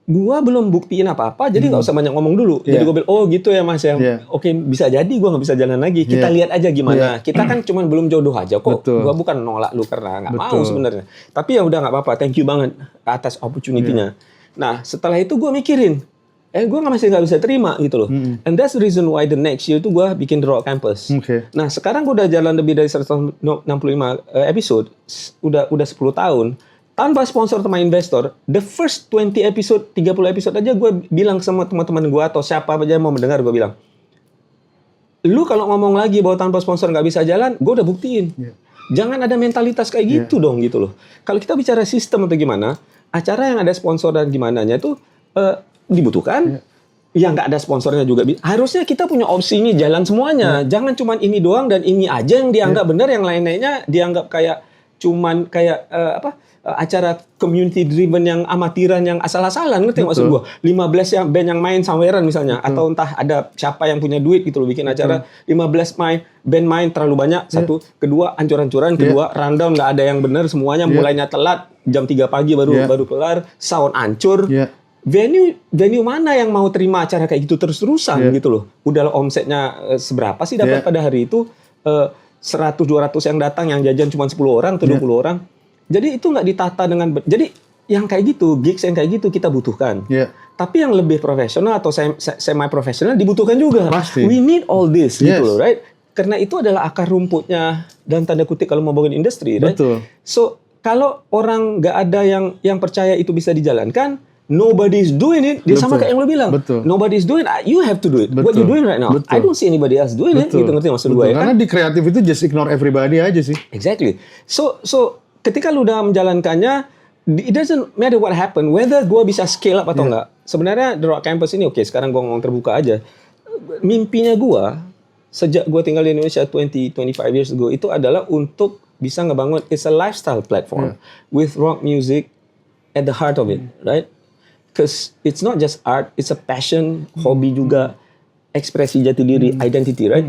gue belum buktiin apa-apa, jadi nggak usah banyak ngomong dulu. Jadi gue bilang, oh gitu ya mas ya, oke bisa jadi gue nggak bisa jalan lagi. Kita lihat aja gimana. Kita kan cuma belum jodoh aja kok. Gue bukan nolak lu karena nggak mau sebenarnya. Tapi ya udah nggak apa-apa, thank you banget atas opportunity-nya. Nah setelah itu gue mikirin, gue masih nggak bisa terima gitu loh. And that's the reason why the next year itu gue bikin The Rock Campus. Nah sekarang gue udah jalan lebih dari 165 episode, udah 10 tahun. Tanpa sponsor sama investor, the first 20 episode, 30 episode aja gue bilang sama teman-teman gue atau siapa aja yang mau mendengar, gue bilang, lu kalau ngomong lagi bahwa tanpa sponsor nggak bisa jalan, gue udah buktiin. Jangan ada mentalitas kayak gitu dong gitu loh. Kalau kita bicara sistem atau gimana, acara yang ada sponsor dan gimananya itu dibutuhkan. Yang nggak ada sponsornya juga harusnya kita punya opsi ini jalan semuanya. Jangan cuman ini doang dan ini aja yang dianggap benar, yang lain-lainnya dianggap kayak cuman kayak acara community driven yang amatiran yang asal-asalan, ngerti maksud gua? 15 yang band yang main saweran misalnya, atau entah ada siapa yang punya duit gitu loh bikin acara 15 band main terlalu banyak, satu, kedua ancur-ancuran, kedua rundown nggak ada yang benar, semuanya mulainya telat, jam 3 pagi baru kelar, sound ancur. Venue mana yang mau terima acara kayak gitu terus-terusan gitu loh. Udah omsetnya seberapa sih dapat pada hari itu, 100-200 yang datang, yang jajan cuma 10 orang atau 20 orang. Jadi itu nggak ditata dengan jadi yang kayak gitu, gigs yang kayak gitu kita butuhkan. Tapi yang lebih profesional atau semi profesional dibutuhkan juga. Pasti. We need all this gitu loh, right? Karena itu adalah akar rumputnya dan tanda kutip kalau mau bangun industri, right? Betul. So kalau orang nggak ada yang percaya itu bisa dijalankan, nobody's doing it. Dia sama kayak yang lo bilang. Nobody's doing it. You have to do it. What you doing right now? I don't see anybody else doing it. Gitu, ngerti maksud gue ya? Karena di kreatif itu just ignore everybody aja sih. Exactly. So ketika lu udah menjalankannya, it doesn't matter what happen, whether gue bisa scale up atau enggak. Sebenarnya The Rock Campus ini, oke, sekarang gue ngomong terbuka aja. Mimpinya gue, sejak gue tinggal di Indonesia 25 years ago, itu adalah untuk bisa ngebangun, it's a lifestyle platform with rock music at the heart of it, right? Because it's not just art, it's a passion, hobi juga, ekspresi jati diri, identity, right?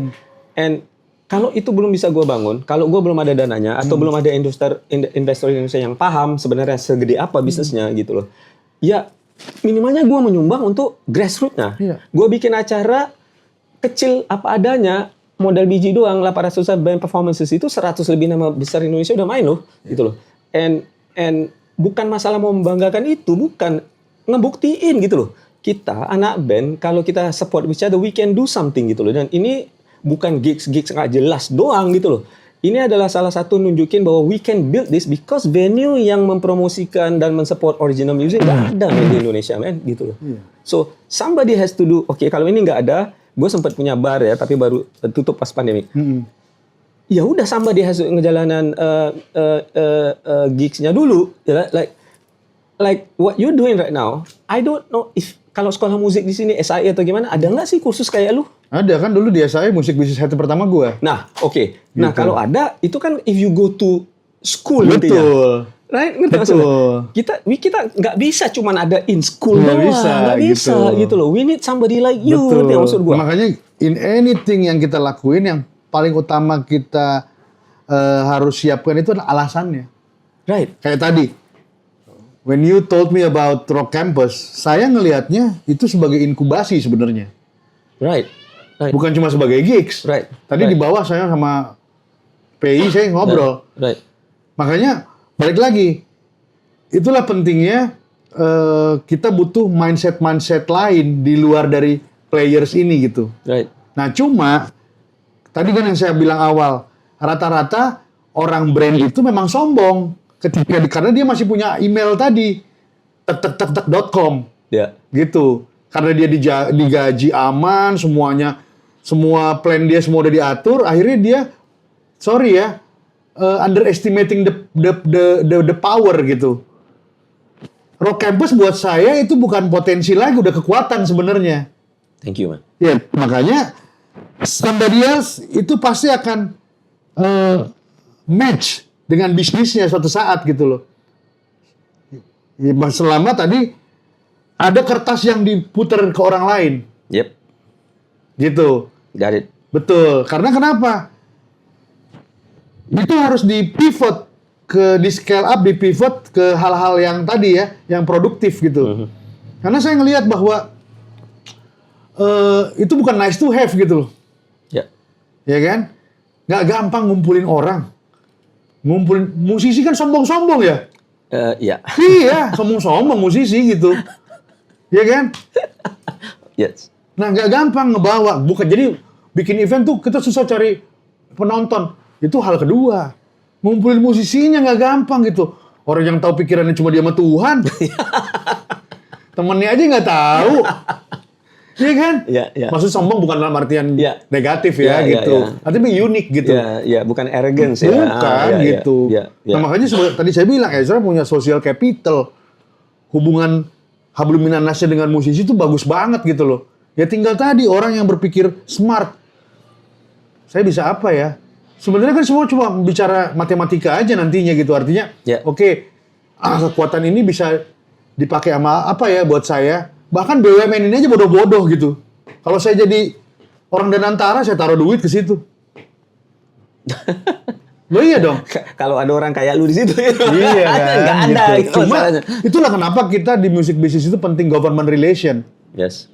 And kalau itu belum bisa gue bangun, kalau gue belum ada dananya atau belum ada investor Indonesia yang paham sebenarnya segede apa bisnisnya gitu loh. Ya minimalnya gue menyumbang untuk grassroots-nya. Gue bikin acara kecil apa adanya, modal biji doang, 800 band performances itu 100 lebih nama besar Indonesia udah main loh, gitu loh. And bukan masalah mau membanggakan itu, bukan, ngebuktiin gitu loh. Kita anak band kalau kita support each other, we can do something gitu loh. Dan ini bukan gigs nggak jelas doang gitu loh. Ini adalah salah satu nunjukin bahwa we can build this because venue yang mempromosikan dan mensupport original music nggak ada di Indonesia, man, gitu loh. So somebody has to do. Oke, kalau ini nggak ada, gue sempat punya bar ya, tapi baru tutup pas pandemi. Ya udah, somebody has to ngejalanan gigsnya dulu, ya, like what you doing right now. I don't know if kalau sekolah musik di sini SI atau gimana, ada nggak sih kursus kayak lu? Ada kan, dulu di SI musik bisnis head pertama gue. Nah, oke. Nah, Gitu. kalau ada, itu kan if you go to school Betul. intinya. Right? Ngerti maksudnya? Kita nggak bisa cuman ada in school doang. Nggak bisa gitu loh. We need somebody like you. Ngerti maksud gue? Makanya in anything yang kita lakuin, yang paling utama kita harus siapkan itu adalah alasannya. Right. Kayak tadi, when you told me about Rock Campus, saya ngelihatnya itu sebagai inkubasi sebenarnya. Right. Bukan cuma sebagai gigs. Tadi di bawah saya sama PI saya ngobrol. Makanya balik lagi, itulah pentingnya kita butuh mindset lain di luar dari players ini gitu. Nah cuma tadi kan yang saya bilang awal, rata-rata orang brand itu memang sombong. karena dia masih punya email tadi tek.com Ya. gitu. Karena dia digaji aman semuanya, semua plan dia semua udah diatur, akhirnya dia underestimating the power gitu. Rock Campus buat saya itu bukan potensi lagi, udah kekuatan sebenarnya. Thank you, man. Ya, makanya somebody else itu pasti akan match dengan bisnisnya suatu saat gitu loh. Ya, selama tadi ada kertas yang diputar ke orang lain. Yep. Gitu. Got it. Betul. Karena kenapa? Itu harus di-pivot di-scale up, di-pivot ke hal-hal yang tadi ya, yang produktif gitu. Karena saya ngelihat bahwa itu bukan nice to have gitu loh. Ya. Ya kan? Nggak gampang ngumpulin orang. Ngumpulin musisi kan sombong-sombong ya. Ya. Iya, sombong-sombong musisi gitu. Iya kan? Yes. Nah, nggak gampang ngebawa. Bukan jadi bikin event tuh kita susah cari penonton. Itu hal kedua. Ngumpulin musisinya nggak gampang gitu. Orang yang tahu pikirannya cuma dia sama Tuhan. Temennya aja nggak tahu. Iya kan? Iya, iya. Maksud sombong bukan dalam artian Iya. negatif ya, Iya, gitu. iya. Artinya unik gitu. Ya, bukan arrogance ya. Bukan Iya, gitu. iya, iya. Nah, makanya tadi saya bilang Ezra punya social capital. Hubungan Habluminanasnya dengan musisi itu bagus banget gitu loh. Ya tinggal tadi orang yang berpikir smart. Saya bisa apa ya? Sebenarnya kan semua cuma bicara matematika aja nantinya gitu. Artinya, oke, kekuatan ini bisa dipakai sama apa ya buat saya. Bahkan BUMN ini aja bodoh-bodoh gitu. Kalau saya jadi orang Danantara, saya taruh duit ke situ. Loh iya dong. Kalau ada orang kayak lu di situ, iya kan. Nggak ada. Gitu. Cuma itulah kenapa kita di musik bisnis itu penting government relation. Yes.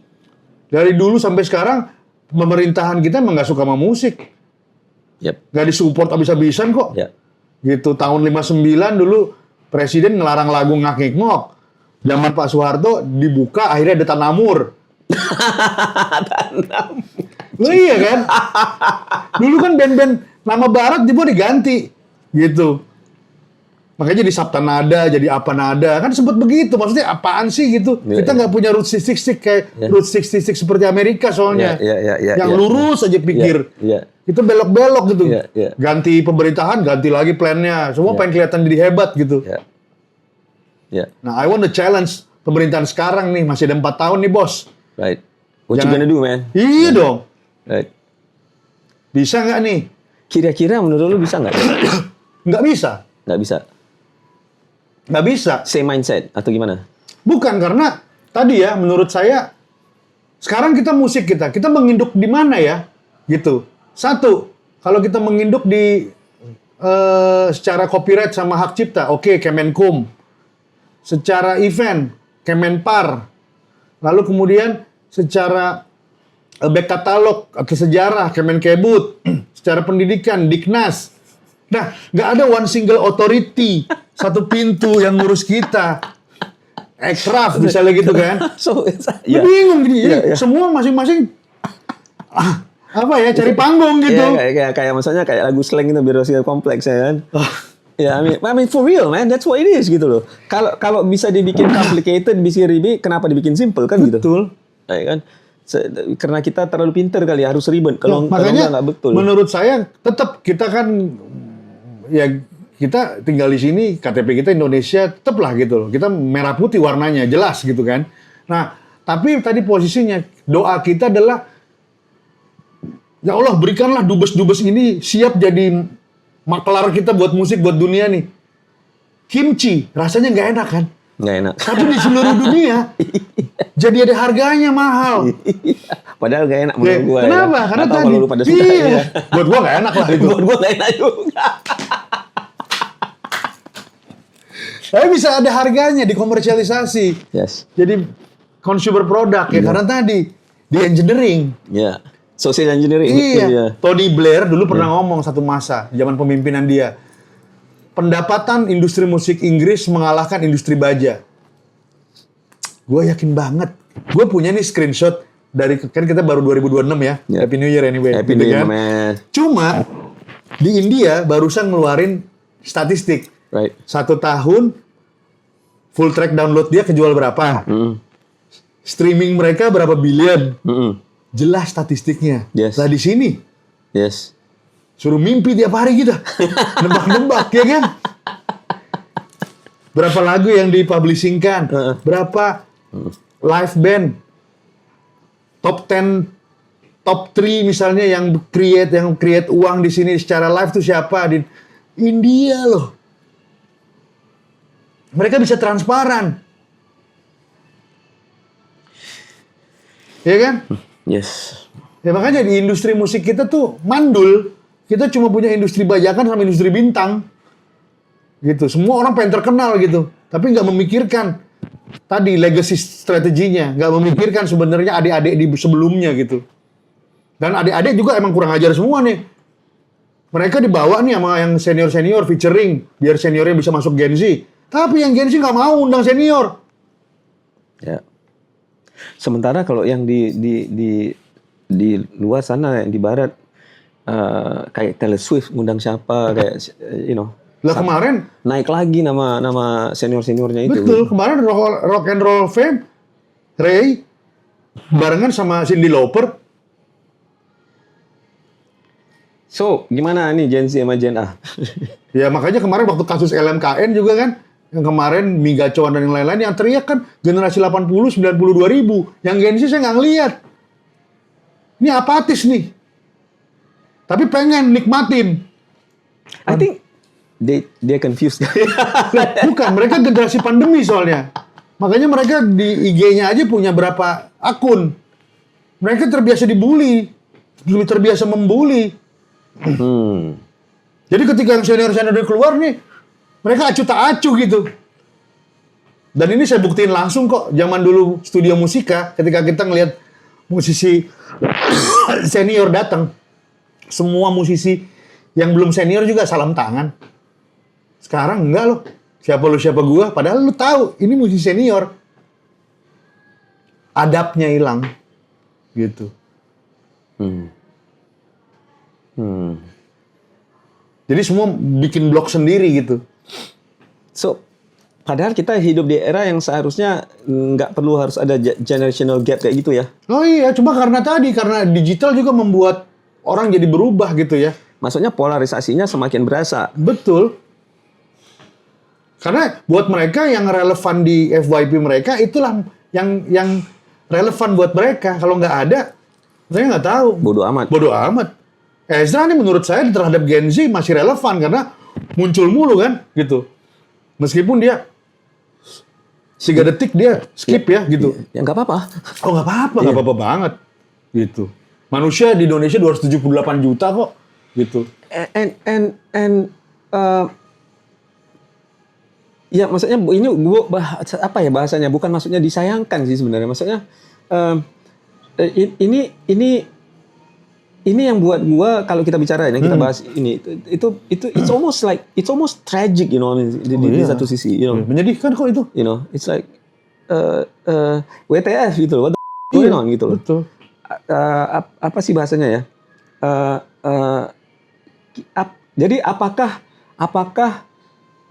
Dari dulu sampai sekarang pemerintahan kita emang nggak suka sama musik. Yep. Nggak disupport abis-abisan kok. Ya. Gitu tahun 59 dulu presiden ngelarang lagu ngak-ngik-ngok. Zaman Pak Soeharto dibuka akhirnya ada Tanamur. Loh iya kan? Dulu kan band-band nama barat juga diganti gitu. Makanya jadi Sabta Nada, jadi apa nada. Kan sempat begitu. Maksudnya apaan sih gitu. Kita nggak punya Route 66 kayak Route 66 seperti Amerika soalnya. Yang lurus aja pikir. Itu belok-belok gitu. Ganti pemerintahan, ganti lagi plannya. Semua pengen kelihatan jadi hebat gitu. Nah, I want to challenge pemerintahan sekarang nih. Masih ada 4 tahun nih, bos. Right. What you gonna do, man? Iya dong. Right. Bisa nggak nih? Kira-kira menurut lu bisa nggak? Nggak bisa. Nggak bisa. Nggak bisa. Same mindset atau gimana? Bukan, karena tadi ya menurut saya sekarang kita musik kita menginduk di mana ya? Gitu. Satu, kalau kita menginduk di secara copyright sama hak cipta, oke, Kemenkum. Secara event, Kemenpar. Lalu kemudian secara back katalog atau sejarah, Kemenkebut. Secara pendidikan, Diknas. Nah, nggak ada one single authority, satu pintu yang ngurus kita. Ekraf misalnya gitu kan. Bingung gini. Jadi semua masing-masing apa ya, cari panggung gitu. Kayak misalnya kayak lagu slang itu biar kompleks ya kan. Ya, I mean for real man, that's what it is gitu loh. Kalau bisa dibikin complicated, bisa ribet, kenapa dibikin simple kan gitu. Betul. Ya kan? Karena kita terlalu pintar kali harus ribet. Kalau makanya nggak betul. Menurut saya tetap kita kan ya kita tinggal di sini, KTP kita Indonesia tetaplah gitu loh. Kita merah putih warnanya jelas gitu kan. Nah, tapi tadi posisinya doa kita adalah ya Allah berikanlah dubes-dubes ini siap jadi maklar kita buat musik buat dunia nih. Kimchi rasanya nggak enak kan? Nggak enak. Tapi di seluruh dunia jadi ada harganya mahal. Padahal gak enak menurut gue. Kenapa? Ya. Karena tadi. Kalau lu pada suka, iya. Buat gue gak enak lah itu. Buat gue gak enak juga. Tapi bisa ada harganya dikomersialisasi. Yes. Jadi consumer product ya. Karena tadi di engineering. Iya. Social engineering. Iya. Tony Blair dulu pernah ngomong satu masa zaman pemimpinan dia. Pendapatan industri musik Inggris mengalahkan industri baja. Gue yakin banget. Gue punya nih screenshot dari kan kita baru 2026 ya. Happy New Year anyway. Happy gitu New Year, kan. man. Cuma di India barusan ngeluarin statistik. Right. 1 tahun full track download dia kejual berapa? Streaming mereka berapa bilion? Jelas statistiknya. Yes. Nah di sini, Yes. suruh mimpi tiap hari kita, nebak-nebak ya kan? Berapa lagu yang dipublishingkan? Berapa live band? Top 10, top 3 misalnya yang create uang di sini secara live tuh siapa? Di India loh. Mereka bisa transparan. Ya kan? Yes. Ya makanya di industri musik kita tuh mandul. Kita cuma punya industri bajakan sama industri bintang. Gitu. Semua orang pengen terkenal gitu. Tapi nggak memikirkan tadi legacy strateginya. Nggak memikirkan sebenarnya adik-adik di sebelumnya gitu. Dan adik-adik juga emang kurang ajar semua nih. Mereka dibawa nih sama yang senior-senior featuring. Biar seniornya bisa masuk Gen Z. Tapi yang Gen Z nggak mau undang senior. Ya. Sementara kalau yang di luar sana, yang di barat, kayak Taylor Swift ngundang siapa, kayak Lah kemarin naik lagi nama senior-seniornya itu. betul, kemarin rock and roll fame Ray barengan sama Cyndi Lauper. So, gimana nih Gen Z sama Gen A? Ya makanya kemarin waktu kasus LMKN juga kan, yang kemarin Migacoan dan yang lain-lain yang teriak kan generasi 80, 90, 2000. Yang Gen Z saya nggak ngeliat. Ini apatis nih. Tapi pengen nikmatin. I think they confused. Bukan, mereka generasi pandemi soalnya. Makanya mereka di IG-nya aja punya berapa akun. Mereka terbiasa dibully. Terbiasa membuli. Jadi ketika yang senior-senior udah keluar nih, mereka acuh tak acuh gitu. Dan ini saya buktiin langsung kok. Zaman dulu Studio Musika, ketika kita ngelihat musisi senior datang, semua musisi yang belum senior juga salam tangan. Sekarang enggak loh. Siapa lu siapa gua, padahal lu tahu ini musisi senior. Adabnya hilang. Gitu. Jadi semua bikin blog sendiri gitu. So, padahal kita hidup di era yang seharusnya nggak perlu harus ada generational gap kayak gitu ya. Oh iya, cuma karena digital juga membuat orang jadi berubah gitu ya. Maksudnya polarisasinya semakin berasa. Betul. Karena buat mereka yang relevan di FYP mereka, itulah yang relevan buat mereka. Kalau nggak ada, mereka nggak tahu. Bodoh amat. Bodoh amat. Ezra nih menurut saya terhadap Gen Z masih relevan karena muncul mulu kan, gitu. Meskipun dia 3 detik dia skip ya gitu. Ya nggak apa-apa. Oh nggak apa-apa, nggak apa-apa banget. Gitu. Manusia di Indonesia 278 juta kok. Gitu. Ya maksudnya ini apa ya bahasanya? Bukan maksudnya disayangkan sih sebenarnya. Maksudnya ini yang buat gua kalau kita bicara yang kita bahas ini itu it's almost tragic, you know, I mean, di satu sisi, you know. Menyedihkan kok itu. You know, it's like WTF gitu loh. What the going on gitu loh. Betul. Apa sih bahasanya ya? Jadi apakah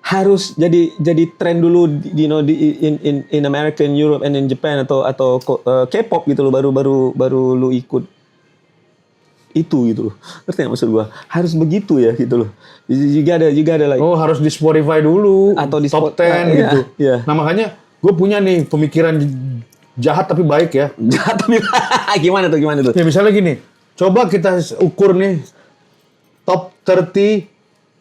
harus jadi tren dulu in America, in Europe and in Japan atau K-pop gitu loh baru lu ikut itu gitu loh. Ngerti nggak maksud gua? Harus begitu ya gitu loh. Juga ada like harus di Spotify dulu atau di top 10 gitu. Iya. Nah makanya gue punya nih pemikiran jahat tapi baik ya. Jahat tapi gimana tuh? Ya misalnya gini, coba kita ukur nih top 30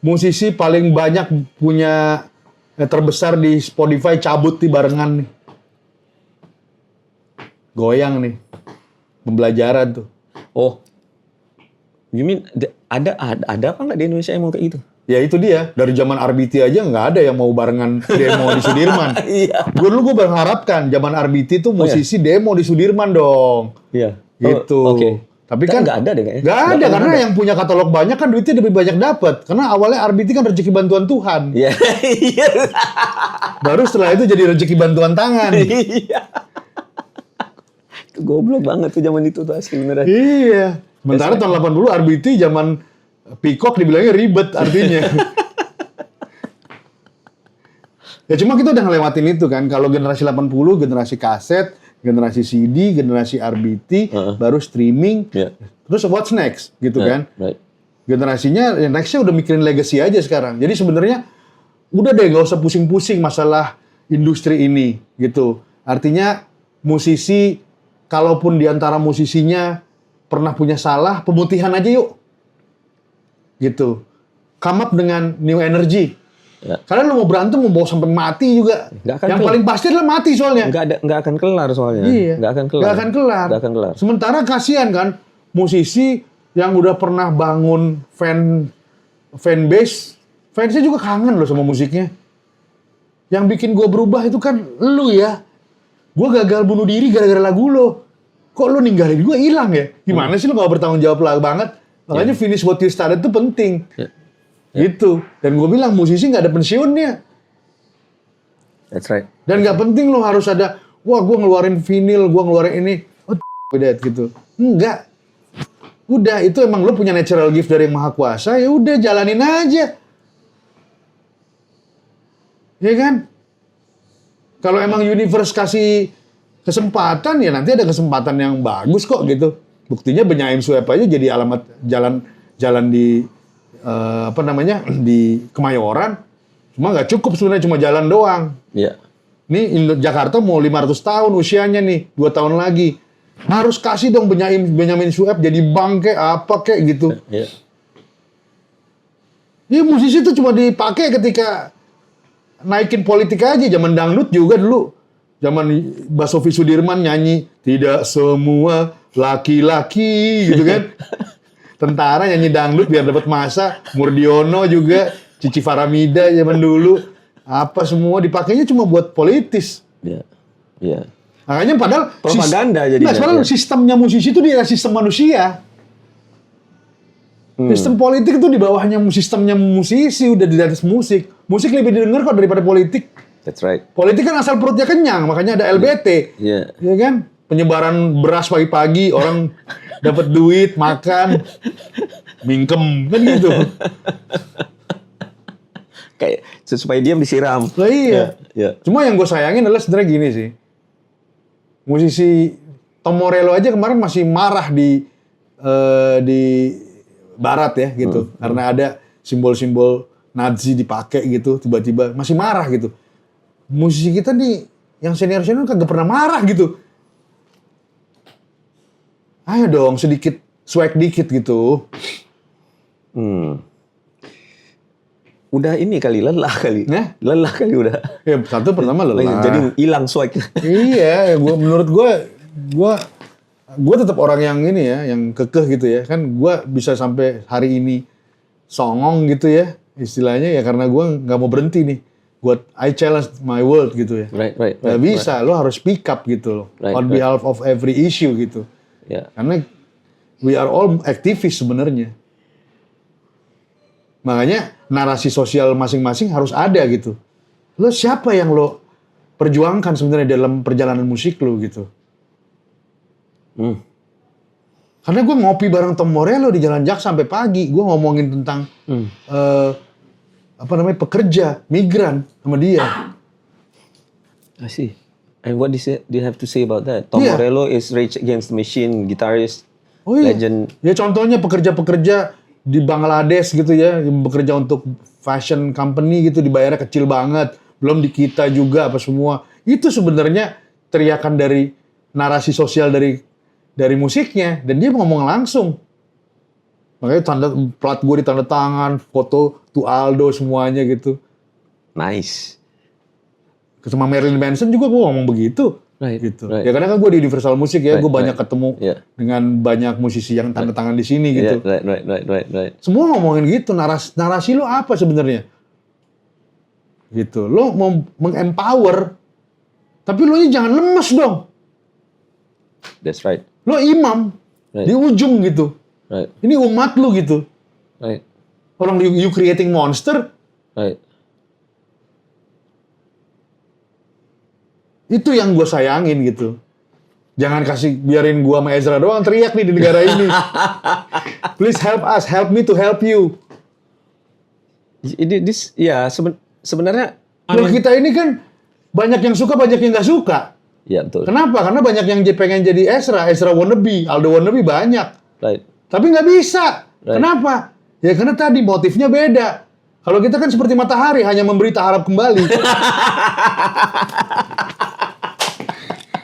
musisi paling banyak punya terbesar di Spotify cabut di barengan nih. Goyang nih. Pembelajaran tuh. Oh. You mean ada apa nggak di Indonesia yang mau kayak gitu? Ya itu dia. Dari zaman RBT aja nggak ada yang mau barengan demo di Sudirman. Iya. Dulu gue berharapkan zaman RBT tuh musisi demo di Sudirman dong. Iya. Gitu. Oke. Tapi kan nggak ada deh kayaknya. Nggak ada karena yang punya katalog banyak kan duitnya lebih banyak dapat. Karena awalnya RBT kan rezeki bantuan Tuhan. Iya. Baru setelah itu jadi rezeki bantuan tangan. Iya. Goblok banget tuh zaman itu tuh asli beneran. Iya. Sementara tahun 80 RBT zaman Peacock dibilangnya ribet artinya. Ya cuma kita udah ngelewatin itu kan. Kalau generasi 80, generasi kaset, generasi CD, generasi RBT, baru streaming. Terus what's next gitu kan. Generasinya, ya nextnya udah mikirin legacy aja sekarang. Jadi sebenarnya udah deh gak usah pusing-pusing masalah industri ini gitu. Artinya musisi, kalaupun diantara musisinya pernah punya salah, pemutihan aja yuk. Gitu. Come up dengan new energy. Karena lu mau berantem, mau bawa sampai mati juga. Yang paling pasti adalah mati soalnya. Nggak akan kelar soalnya. Iya. Nggak akan kelar. Sementara kasihan kan musisi yang udah pernah bangun fanbase, fansnya juga kangen loh sama musiknya. Yang bikin gue berubah itu kan lu ya. Gue gagal bunuh diri gara-gara lagu lo. Kok lu ninggalin gue hilang ya? Gimana sih lu gak bertanggung jawab lah banget? Makanya finish what you started itu penting. Gitu. Dan gue bilang musisi gak ada pensiunnya. That's right. Dan gak penting lo harus ada, wah gue ngeluarin vinyl, gue ngeluarin ini. Oh that gitu. Enggak. Udah, itu emang lo punya natural gift dari Yang Maha Kuasa, ya udah jalanin aja. Ya kan? Kalau emang universe kasih kesempatan, ya nanti ada kesempatan yang bagus kok gitu. Buktinya Benyamin Sueb aja jadi alamat jalan di di Kemayoran. Cuma nggak cukup sebenarnya, cuma jalan doang. Iya. Nih Jakarta mau 500 tahun usianya nih, 2 tahun lagi. Harus kasih dong Benyamin Sueb jadi bank kayak apa kayak gitu. Iya. Ya musisi itu cuma dipakai ketika naikin politik aja. Zaman dangdut juga dulu. Zaman Basuki Sudirman nyanyi tidak semua laki-laki gitu kan. Tentara nyanyi dangdut biar dapat masa. Murdiono juga, Cici Faramida zaman dulu. Apa semua dipakainya cuma buat politis. Iya. Iya. Makanya padahal propaganda jadinya. Nah, padahal sistemnya musisi itu dia sistem manusia. Sistem politik itu di bawahnya sistemnya musisi, udah di atas musik. Musik lebih didengar kok daripada politik. That's right. Politik kan asal perutnya kenyang, makanya ada LBT. Iya. Ya kan? Penyebaran beras pagi-pagi, orang dapat duit, makan, mingkem, kan gitu. Kayak supaya diam disiram. Lah iya. Iya. Cuma yang gue sayangin adalah sebenarnya gini sih. Musisi Tom Morello aja kemarin masih marah di Barat ya gitu. Karena ada simbol-simbol Nazi dipakai gitu, tiba-tiba masih marah gitu. Musisi kita nih yang senior-senior kagak pernah marah gitu. Ayo dong sedikit swag dikit gitu. Udah ini kali lelah kali. Lelah kali udah. Ya satu pertama lelah. Jadi hilang swag. Iya, menurut gue tetap orang yang ini ya, yang kekeh gitu ya. Kan gue bisa sampai hari ini songong gitu ya, istilahnya ya karena gue nggak mau berhenti nih. I challenge my world gitu ya. Right. Gak bisa, lo harus speak up gitu loh. On behalf of every issue gitu. Yeah. Karena we are all activists sebenarnya. Makanya narasi sosial masing-masing harus ada gitu. Lo siapa yang lo perjuangkan sebenarnya dalam perjalanan musik lo gitu. Karena gue ngopi bareng Tom Morello di Jalan Jak sampai pagi. Gue ngomongin tentang pekerja, migran sama dia. I see. And what do you have to say about that? Tom Morello is Rage Against the Machine, guitarist, legend. Ya contohnya pekerja-pekerja di Bangladesh gitu ya, yang bekerja untuk fashion company gitu, dibayarnya kecil banget. Belum di kita juga apa semua. Itu sebenarnya teriakan dari narasi sosial dari musiknya. Dan dia ngomong langsung. Makanya plat gue ditanda tangan, foto to Aldo semuanya gitu. Nice. Sama Marilyn Manson juga gue ngomong begitu. Gitu. Ya karena kan gue di Universal Music ya, gue banyak ketemu dengan banyak musisi yang tanda tangan di sini gitu. Right. Semua ngomongin gitu, narasi lo apa sebenarnya? Gitu. Lo mau mengempower, tapi lo jangan lemes dong. That's right. Lo imam di ujung gitu. Right. Ini umat lo gitu. Right. Orang you creating monster. Right. Itu yang gue sayangin gitu. Jangan biarin gue sama Ezra doang teriak nih di negara ini. Please help us, help me to help you. Sebenarnya Loh, kita ini kan banyak yang suka, banyak yang nggak suka. Ya betul. Kenapa? Karena banyak yang pengen jadi Ezra wannabe, Aldo wannabe banyak. Right. Tapi nggak bisa. Right. Kenapa? Ya karena tadi motifnya beda. Kalau kita kan seperti matahari, hanya memberi tak harap kembali.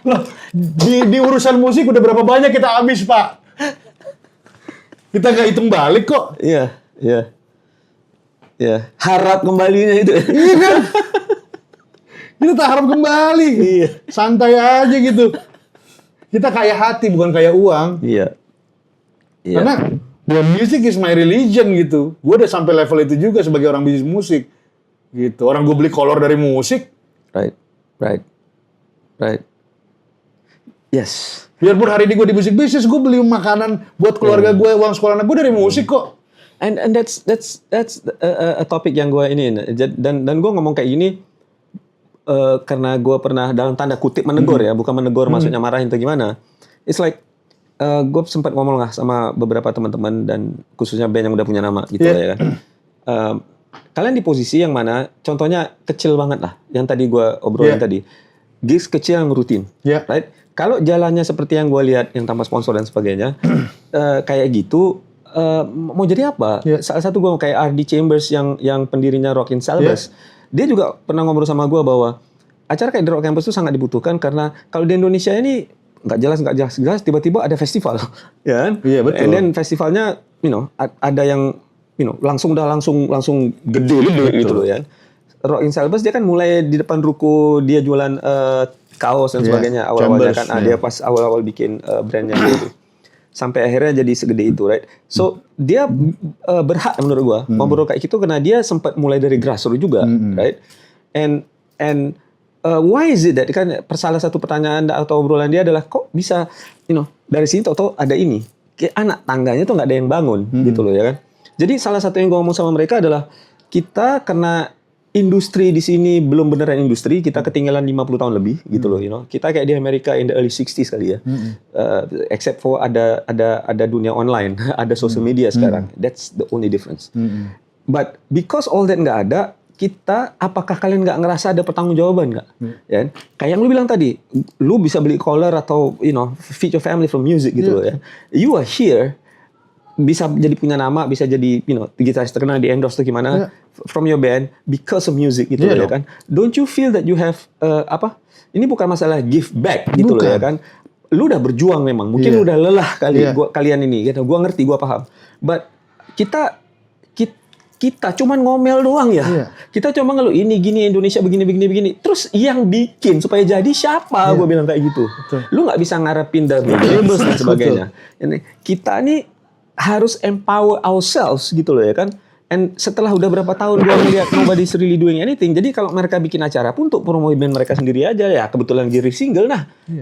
Loh, di urusan musik udah berapa banyak kita habis, Pak? Kita nggak hitung balik kok. Iya, iya. Ya, harap kembalinya itu. Iya kan? Kita tak harap kembali. Iya. Santai aja gitu. Kita kaya hati, bukan kaya uang. Iya. Iya. Karena music is my religion gitu. Gue udah sampai level itu juga sebagai orang bisnis musik. Gitu. Orang gue beli kolor dari musik. Right. Right. Right. Yes. Biarpun hari ini gue di musik bisnis, gue beli makanan buat keluarga gue, uang sekolah anak gue dari musik kok. And that's a topik yang gue ini, dan gue ngomong kayak gini karena gue pernah dalam tanda kutip menegur ya, bukan menegur maksudnya marahin atau gimana. It's like gue sempat ngomong lah sama beberapa teman-teman dan khususnya band yang udah punya nama gitu lah ya kan. Kalian di posisi yang mana, contohnya kecil banget lah, yang tadi gue obrolin tadi, gigs kecil yang rutin, right? Kalau jalannya seperti yang gue lihat, yang tanpa sponsor dan sebagainya, kayak gitu. Mau jadi apa? Salah satu gue kayak R.D. Chambers yang pendirinya Rock in Salvas, dia juga pernah ngobrol sama gue bahwa acara kayak The Rock Campus itu sangat dibutuhkan karena kalau di Indonesia ini nggak jelas tiba-tiba ada festival, ya kan? Iya betul. And then festivalnya, ada yang langsung gede gitu loh ya. Rock in Salvas dia kan mulai di depan ruko dia jualan kaos dan sebagainya awal-awalnya kan, dia pas awal-awal bikin brandnya gitu. Sampai akhirnya jadi segede itu, right? So dia berhak menurut gua ngobrol kayak gitu karena dia sempat mulai dari grassroots juga, right? And why is it that kan salah satu pertanyaan atau obrolan dia adalah kok bisa dari sini atau ada ini kayak anak tangganya tuh nggak ada yang bangun gitu loh ya kan? Jadi salah satu yang gua ngomong sama mereka adalah kita karena industri di sini belum beneran industri, kita ketinggalan 50 tahun lebih gitu loh, Kita kayak di Amerika in the early 60s kali ya. Except for ada dunia online, ada social media sekarang. That's the only difference. But because all that nggak ada, kita apakah kalian nggak ngerasa ada pertanggungjawaban nggak? Ya, kayak yang lu bilang tadi, lu bisa beli collar atau feed your family from music gitu loh ya. You are here bisa jadi punya nama, bisa jadi gitaris terkenal di endorse atau gimana from your band because of music gitu ya kan. Don't you feel that you have ini bukan masalah give back gitu loh ya kan. Lu udah berjuang memang, mungkin lu udah lelah kali kalian ini gitu. Gua ngerti, gua paham. But kita cuman ngomel doang ya. Kita cuma ngeluh ini gini Indonesia begini. Terus yang bikin supaya jadi siapa? Gua bilang kayak gitu. Lu nggak bisa ngarepin the labels dan sebagainya. Kita nih harus empower ourselves gitu loh ya kan. And setelah udah berapa tahun gue melihat nobody's really doing anything. Jadi kalau mereka bikin acara pun untuk promo band mereka sendiri aja ya. Kebetulan diri single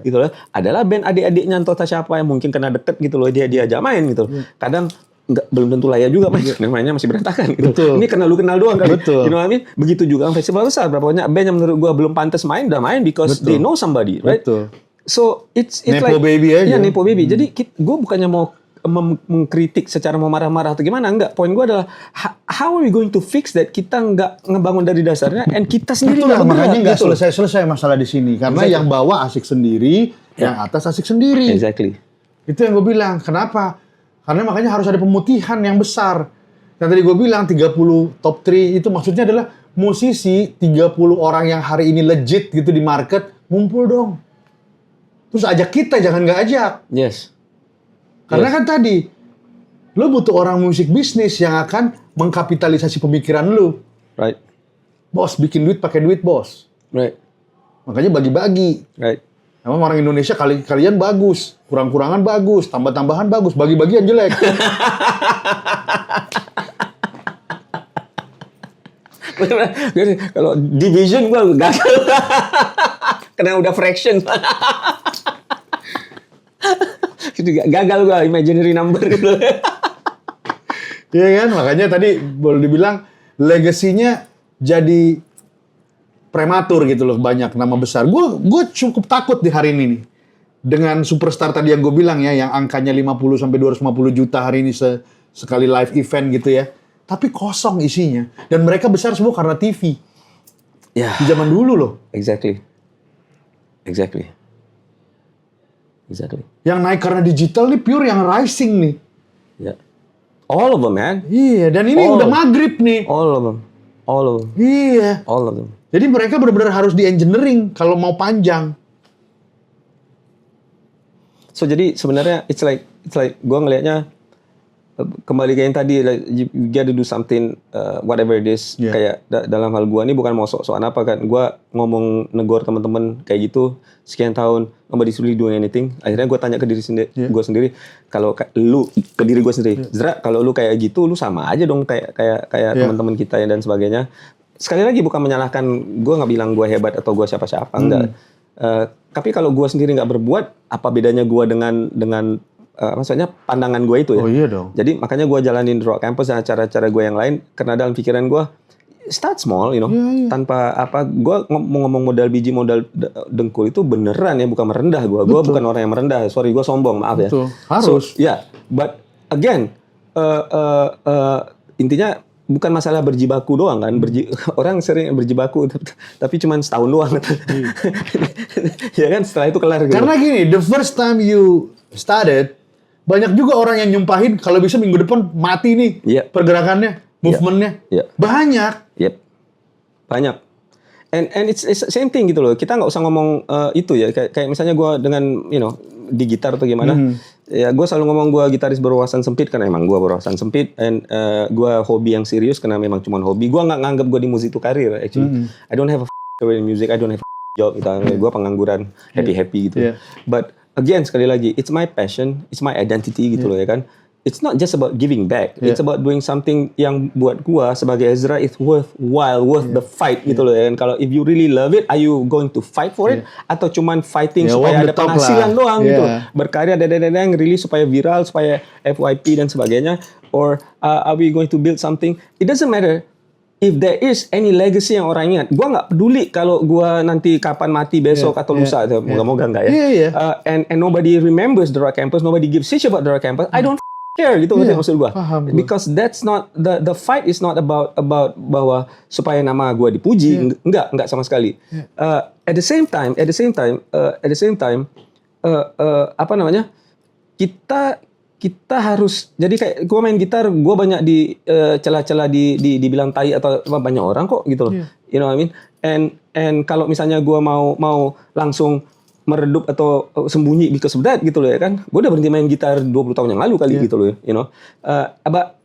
gitu loh. Adalah band adik-adiknya entah siapa yang mungkin kena deket gitu loh, dia aja main gitu. Kadang belum tentu layak juga mainnya masih berantakan gitu. Ini kenal doang kali. You know what I mean? Begitu juga festival besar, berapa banyak band yang menurut gue belum pantas main udah main because they know somebody, right? So it's Nepo like baby aja. Ya nepo baby. Jadi gue bukannya mau mengkritik secara mau marah-marah atau gimana, enggak. Poin gue adalah how are we going to fix that? Kita nggak ngebangun dari dasarnya and kita sendiri nggak bergerak. Makanya nggak selesai masalah di sini karena yang bawah asik sendiri, yang atas asik sendiri. Exactly. Itu yang gue bilang. Kenapa? Karena makanya harus ada pemutihan yang besar. Yang tadi gue bilang 30 top 3 itu maksudnya adalah musisi 30 orang yang hari ini legit gitu di market, ngumpul dong. Terus ajak kita, jangan nggak ajak. Yes. Karena kan tadi, lo butuh orang musik bisnis yang akan mengkapitalisasi pemikiran lo. Right. Bos, bikin duit pakai duit, bos. Right. Makanya bagi-bagi. Right. Emang orang Indonesia kalian bagus, kurang-kurangan bagus, tambah-tambahan bagus, bagi-bagian jelek. Kalau division gue gagal. Karena udah fraction. Gagal gue imaginary number gitu. Iya kan, makanya tadi boleh dibilang legasinya jadi prematur gitu loh, banyak nama besar. Gue cukup takut di hari ini nih. Dengan superstar tadi yang gue bilang ya, yang angkanya 50 sampai 250 juta hari ini sekali live event gitu ya. Tapi kosong isinya. Dan mereka besar semua karena TV. Yeah. Di zaman dulu loh. Exactly. Yang naik karena digital nih pure yang rising nih. Yeah. All of them, man. Iya, dan ini udah maghrib nih. All of them. Iya. All of them. Jadi mereka benar-benar harus di engineering kalau mau panjang. So jadi sebenarnya it's like gue ngelihatnya kembali ke yang tadi, like, you gotta do something, whatever it is. Yeah. Kayak dalam hal gue ini bukan mau sok-sokan apa kan. Gue ngomong negor teman-teman kayak gitu sekian tahun, nobody's really doing anything. Akhirnya gue tanya ke diri sendiri, gue sendiri, kalau lu ke diri gue sendiri, Zra, kalau lu kayak gitu, lu sama aja dong kayak teman-teman kita dan sebagainya. Sekali lagi bukan menyalahkan, gue nggak bilang gue hebat atau gue siapa-siapa, enggak. Tapi kalau gue sendiri nggak berbuat, apa bedanya gue dengan maksudnya pandangan gue itu ya. Oh iya dong. Jadi makanya gue jalanin Rock Campus dan acara-acara gue yang lain, karena dalam pikiran gue start small, you know, tanpa apa, gue mau ngomong modal biji, modal dengkul itu beneran ya, bukan merendah gue. Gue bukan orang yang merendah, sorry gue sombong, maaf ya. Harus. So, but again, intinya bukan masalah berjibaku doang kan, orang sering berjibaku tapi cuma setahun doang. Ya kan, setelah itu kelar gitu. Karena gini, the first time you started, banyak juga orang yang nyumpahin kalau bisa minggu depan mati nih pergerakannya, movementnya. Banyak. Banyak. And it's same thing gitu loh. Kita nggak usah ngomong itu ya. Kayak misalnya gue dengan, you know, di gitar atau gimana. Ya gue selalu ngomong gue gitaris berwawasan sempit karena emang gue berwawasan sempit. And gue hobi yang serius karena memang cuma hobi. Gue nggak nganggap gue di musik itu karir. Actually, I don't have a career in music. I don't have a job. Gitu. Gue pengangguran, happy gitu. But again, sekali lagi, it's my passion, it's my identity gitu loh ya kan. It's not just about giving back. It's about doing something yang buat gua sebagai Ezra it's worth the fight gitu loh ya kan. Kalau if you really love it, are you going to fight for it atau cuman fighting supaya ada penghasilan doang gitu. Berkarya yang rilis supaya viral, supaya FYP dan sebagainya, or are we going to build something? It doesn't matter. If there is any legacy yang orang ingat, gue nggak peduli kalau gue nanti kapan mati besok atau lusa, moga-moga nggak ya. And nobody remembers the Rock Campus, nobody gives shit about the Rock Campus. I don't care gitu maksud gue. Because that's not the fight is not about bahwa supaya nama gue dipuji, enggak sama sekali. At the same time, apa namanya? Kita harus, jadi kayak gue main gitar, gue banyak di celah-celah dibilang tai atau banyak orang kok gitu loh, you know what I mean? And kalau misalnya gue mau langsung meredup atau sembunyi because of that gitu loh ya kan, gue udah berhenti main gitar 20 tahun yang lalu kali gitu loh, you know? But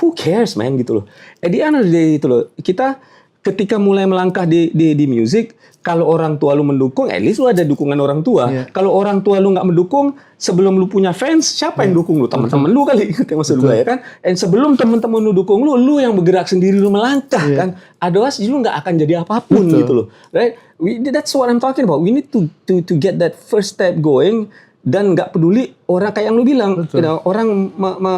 who cares man gitu loh? At the end of the day gitu loh, kita ketika mulai melangkah di music, kalau orang tua lu mendukung, at least lu ada dukungan orang tua. Kalau orang tua lu nggak mendukung, sebelum lu punya fans, siapa yang dukung lu? Teman-teman lu kali, maksud gue ya kan. Dan sebelum teman-teman lu dukung lu yang bergerak sendiri, lu melangkah kan. Otherwise lu nggak akan jadi apapun gitu loh, right? That's what I'm talking about. We need to get that first step going. Dan nggak peduli orang kayak yang lu bilang, you know, orang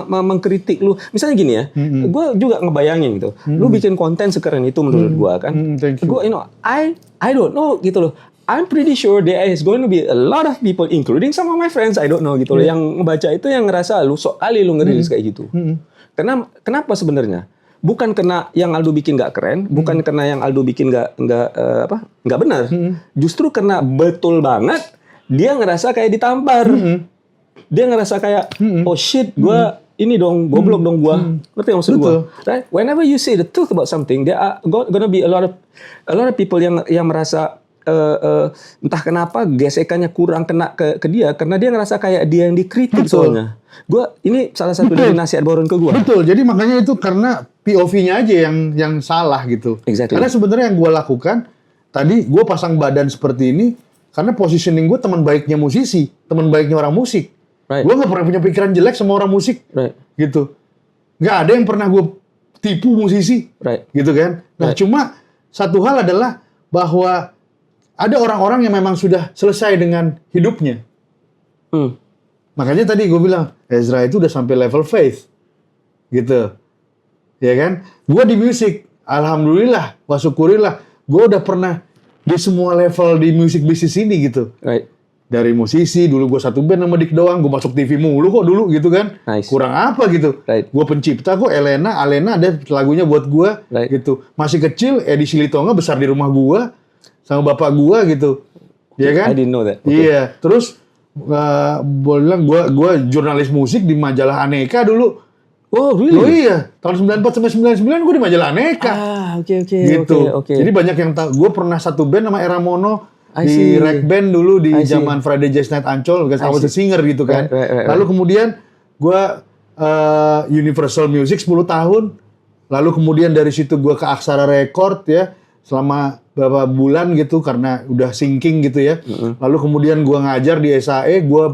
mengkritik lu. Misalnya gini ya, gue juga ngebayangin gitu, lu bikin konten sekeren itu menurut gue kan, gue, you know, I don't know gitu loh. I'm pretty sure there is going to be a lot of people, including some of my friends, I don't know gitu loh, yang ngebaca itu yang ngerasa lu sok kali lu ngerilis kayak gitu. Kenapa sebenarnya? Bukan karena yang Aldo bikin nggak keren, bukan karena yang Aldo bikin nggak benar. Justru karena betul banget. Dia ngerasa kayak ditampar. Dia ngerasa kayak, oh shit, gue ini dong, goblok dong gue. Ngerti yang maksud gue? Right? Whenever you say the truth about something, there are gonna be a lot of people yang merasa entah kenapa gesekannya kurang kena ke dia, karena dia ngerasa kayak dia yang dikritik soalnya. Ini salah satu dari nasihat Boron ke gue. Betul. Jadi makanya itu karena POV-nya aja yang salah gitu. Exactly. Karena sebenarnya yang gue lakukan tadi, gue pasang badan seperti ini. Karena positioning gue teman baiknya musisi, teman baiknya orang musik. Gue nggak pernah punya pikiran jelek sama orang musik, gitu. Nggak ada yang pernah gue tipu musisi, gitu kan. Nah cuma satu hal adalah bahwa ada orang-orang yang memang sudah selesai dengan hidupnya. Makanya tadi gue bilang Ezra itu udah sampai level faith, gitu, ya kan. Gue di musik, alhamdulillah, wasyukurilah, gue udah pernah di semua level di musik bisnis ini gitu. dari musisi. Dulu gue satu band sama Dik doang, gue masuk TV mulu kok dulu gitu kan. Nice. Kurang apa gitu. Right. Gue pencipta kok, Alena ada lagunya buat gue gitu. Masih kecil, Edi Silitonga besar di rumah gue sama bapak gue gitu. Iya kan? I didn't know that. Iya, terus bilang gue jurnalis musik di majalah Aneka dulu. Oh, really? Oh iya, tahun 94 sampai 99 gue di majalah Aneka. Oke. Gitu. Jadi banyak yang tahu. Gue pernah satu band sama Era Mono di Rek Band dulu di zaman Friday Jazz Night Ancol, because I was a singer gitu kan. Right. Lalu kemudian gue Universal Music 10 tahun. Lalu kemudian dari situ gue ke Aksara Record ya selama beberapa bulan gitu karena udah sinking gitu ya. Lalu kemudian gue ngajar di SAE, gue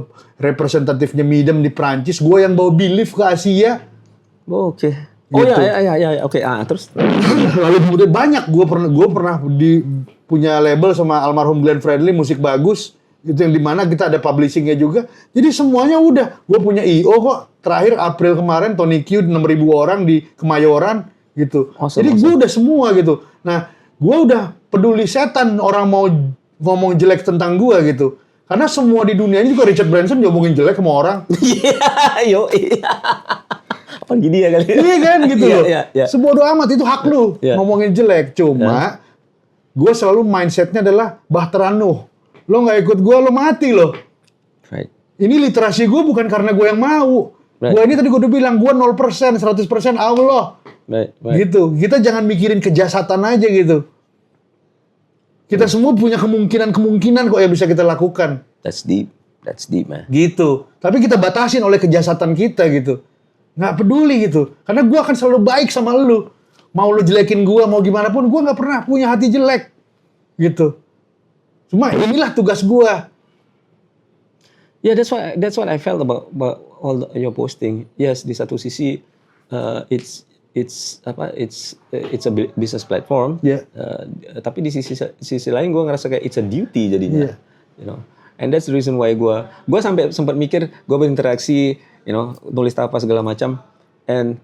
representatifnya Midem di Prancis, gue yang bawa Believe ke Asia. Oke. Oh Gitu. ya. Oke. Terus. Lalu kemudian banyak gue pernah punya label sama almarhum Glenn Fredly, Musik Bagus. Itu yang dimana kita ada publishingnya juga. Jadi semuanya udah. Gue punya I.O. kok. Terakhir April kemarin Tony Q 6.000 orang di Kemayoran gitu. Jadi gue udah semua gitu. Nah, gue udah peduli setan orang mau ngomong jelek tentang gue gitu. Karena semua di dunia ini juga Richard Branson ngomongin jelek sama orang. Iya. Oh gini ya kali. Iya kan gitu loh. Iya. Sebodoh amat itu hak lu ngomongin jelek. Cuma gue selalu mindsetnya adalah Bahtera Nuh. Lo nggak ikut gue, lo mati lo. Right. Ini literasi gue bukan karena gue yang mau. Right. Gue ini tadi gue udah bilang gue 0%, 100% Allah. Right. Gitu. Kita jangan mikirin kejahatan aja gitu. Kita semua punya kemungkinan kok yang bisa kita lakukan. That's deep, man. Gitu. Tapi kita batasin oleh kejahatan kita gitu. Nggak peduli gitu. Karena gue akan selalu baik sama lu. Mau lu jelekin gue, mau gimana pun, gue nggak pernah punya hati jelek. Gitu. Cuma inilah tugas gue. Yeah, that's what I felt about all your posting. Yes, di satu sisi it's a business platform. Yeah. Tapi di sisi lain gue ngerasa kayak it's a duty jadinya. Yeah. You know. And that's the reason why gue sampai sempat mikir gue berinteraksi, you know, tulis apa segala macam, and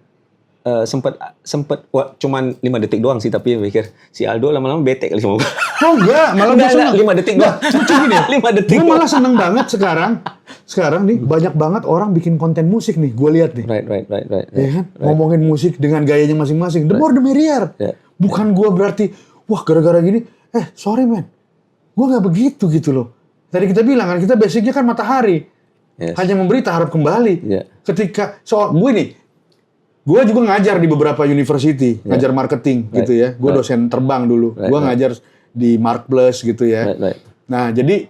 sempat cuman 5 detik doang sih, tapi mikir si Aldo lama-lama bete kali sama gue. Oh enggak, malah gue seneng. 5 detik doang. Lucu gini ya. 5 detik. Gue malah seneng banget sekarang nih banyak banget orang bikin konten musik nih, gue lihat nih. Right. Ya kan? Ngomongin musik dengan gayanya masing-masing. The more the merrier. Yeah. Bukan gue berarti, wah gara-gara gini, sorry man, gue nggak begitu gitu loh. Tadi kita bilang kan, kita basicnya kan matahari. Yes. Hanya memberi tak harap kembali. Yeah. Ketika gue juga ngajar di beberapa university, ngajar marketing gitu ya. Gue dosen terbang dulu. Gue ngajar di Mark Plus gitu ya. Right. Nah, jadi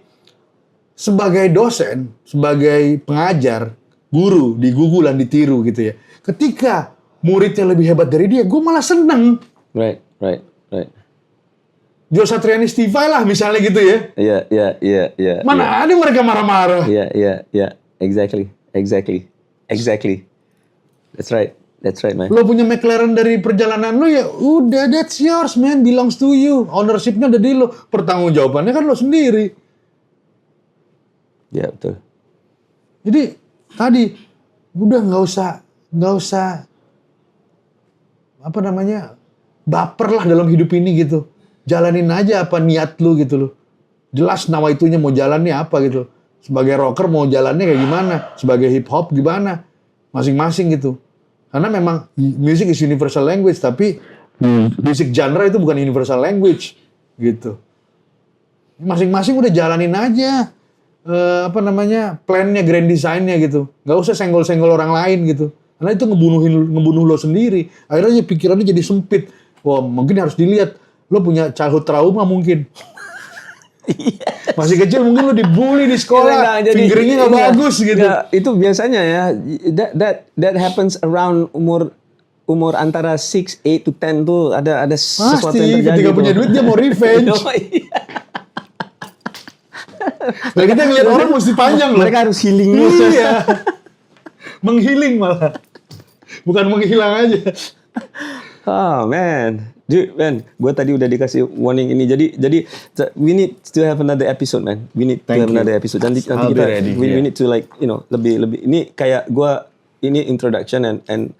sebagai dosen, sebagai pengajar, guru, digugulan, ditiru gitu ya. Ketika muridnya lebih hebat dari dia, gue malah seneng. Right. Joe Satriani Stivai lah misalnya gitu ya. Iya. Mana ada mereka marah-marah. Iya. Exactly. That's right, man. Lo punya McLaren dari perjalanan lo ya udah, that's yours man, belongs to you. Ownership-nya ada di lo. Pertanggungjawabannya kan lo sendiri. Ya, betul. Jadi tadi udah nggak usah baper lah dalam hidup ini gitu. Jalanin aja apa niat lu gitu loh. Jelas nawaitunya mau jalannya apa gitu. Sebagai rocker mau jalannya kayak gimana, sebagai hip hop gimana, masing-masing gitu. Karena memang music is universal language, tapi music genre itu bukan universal language gitu. Masing-masing udah jalanin aja plannya, grand design-nya gitu. Nggak usah senggol-senggol orang lain gitu. Karena itu ngebunuh lo sendiri. Akhirnya pikirannya jadi sempit. Wah, mungkin harus dilihat. Lo punya childhood trauma mungkin. Masih kecil mungkin lo dibully di sekolah. Fingeringnya nggak bagus gitu. Ya, itu biasanya ya. That happens around umur antara 6, 8 to 10 tuh ada sesuatu yang terjadi. Ketika punya duit dia mau revenge. Nah, kita ngeliat orang mesti panjang loh. Mereka harus healing loh. Iya. Menghealing malah. Bukan menghilang aja. Oh man. Dude, man, gue tadi udah dikasih warning ini. Jadi we need to have another episode, man. We need to have another episode. Nanti kita we need to like, you know, lebih ini kayak gue ini introduction and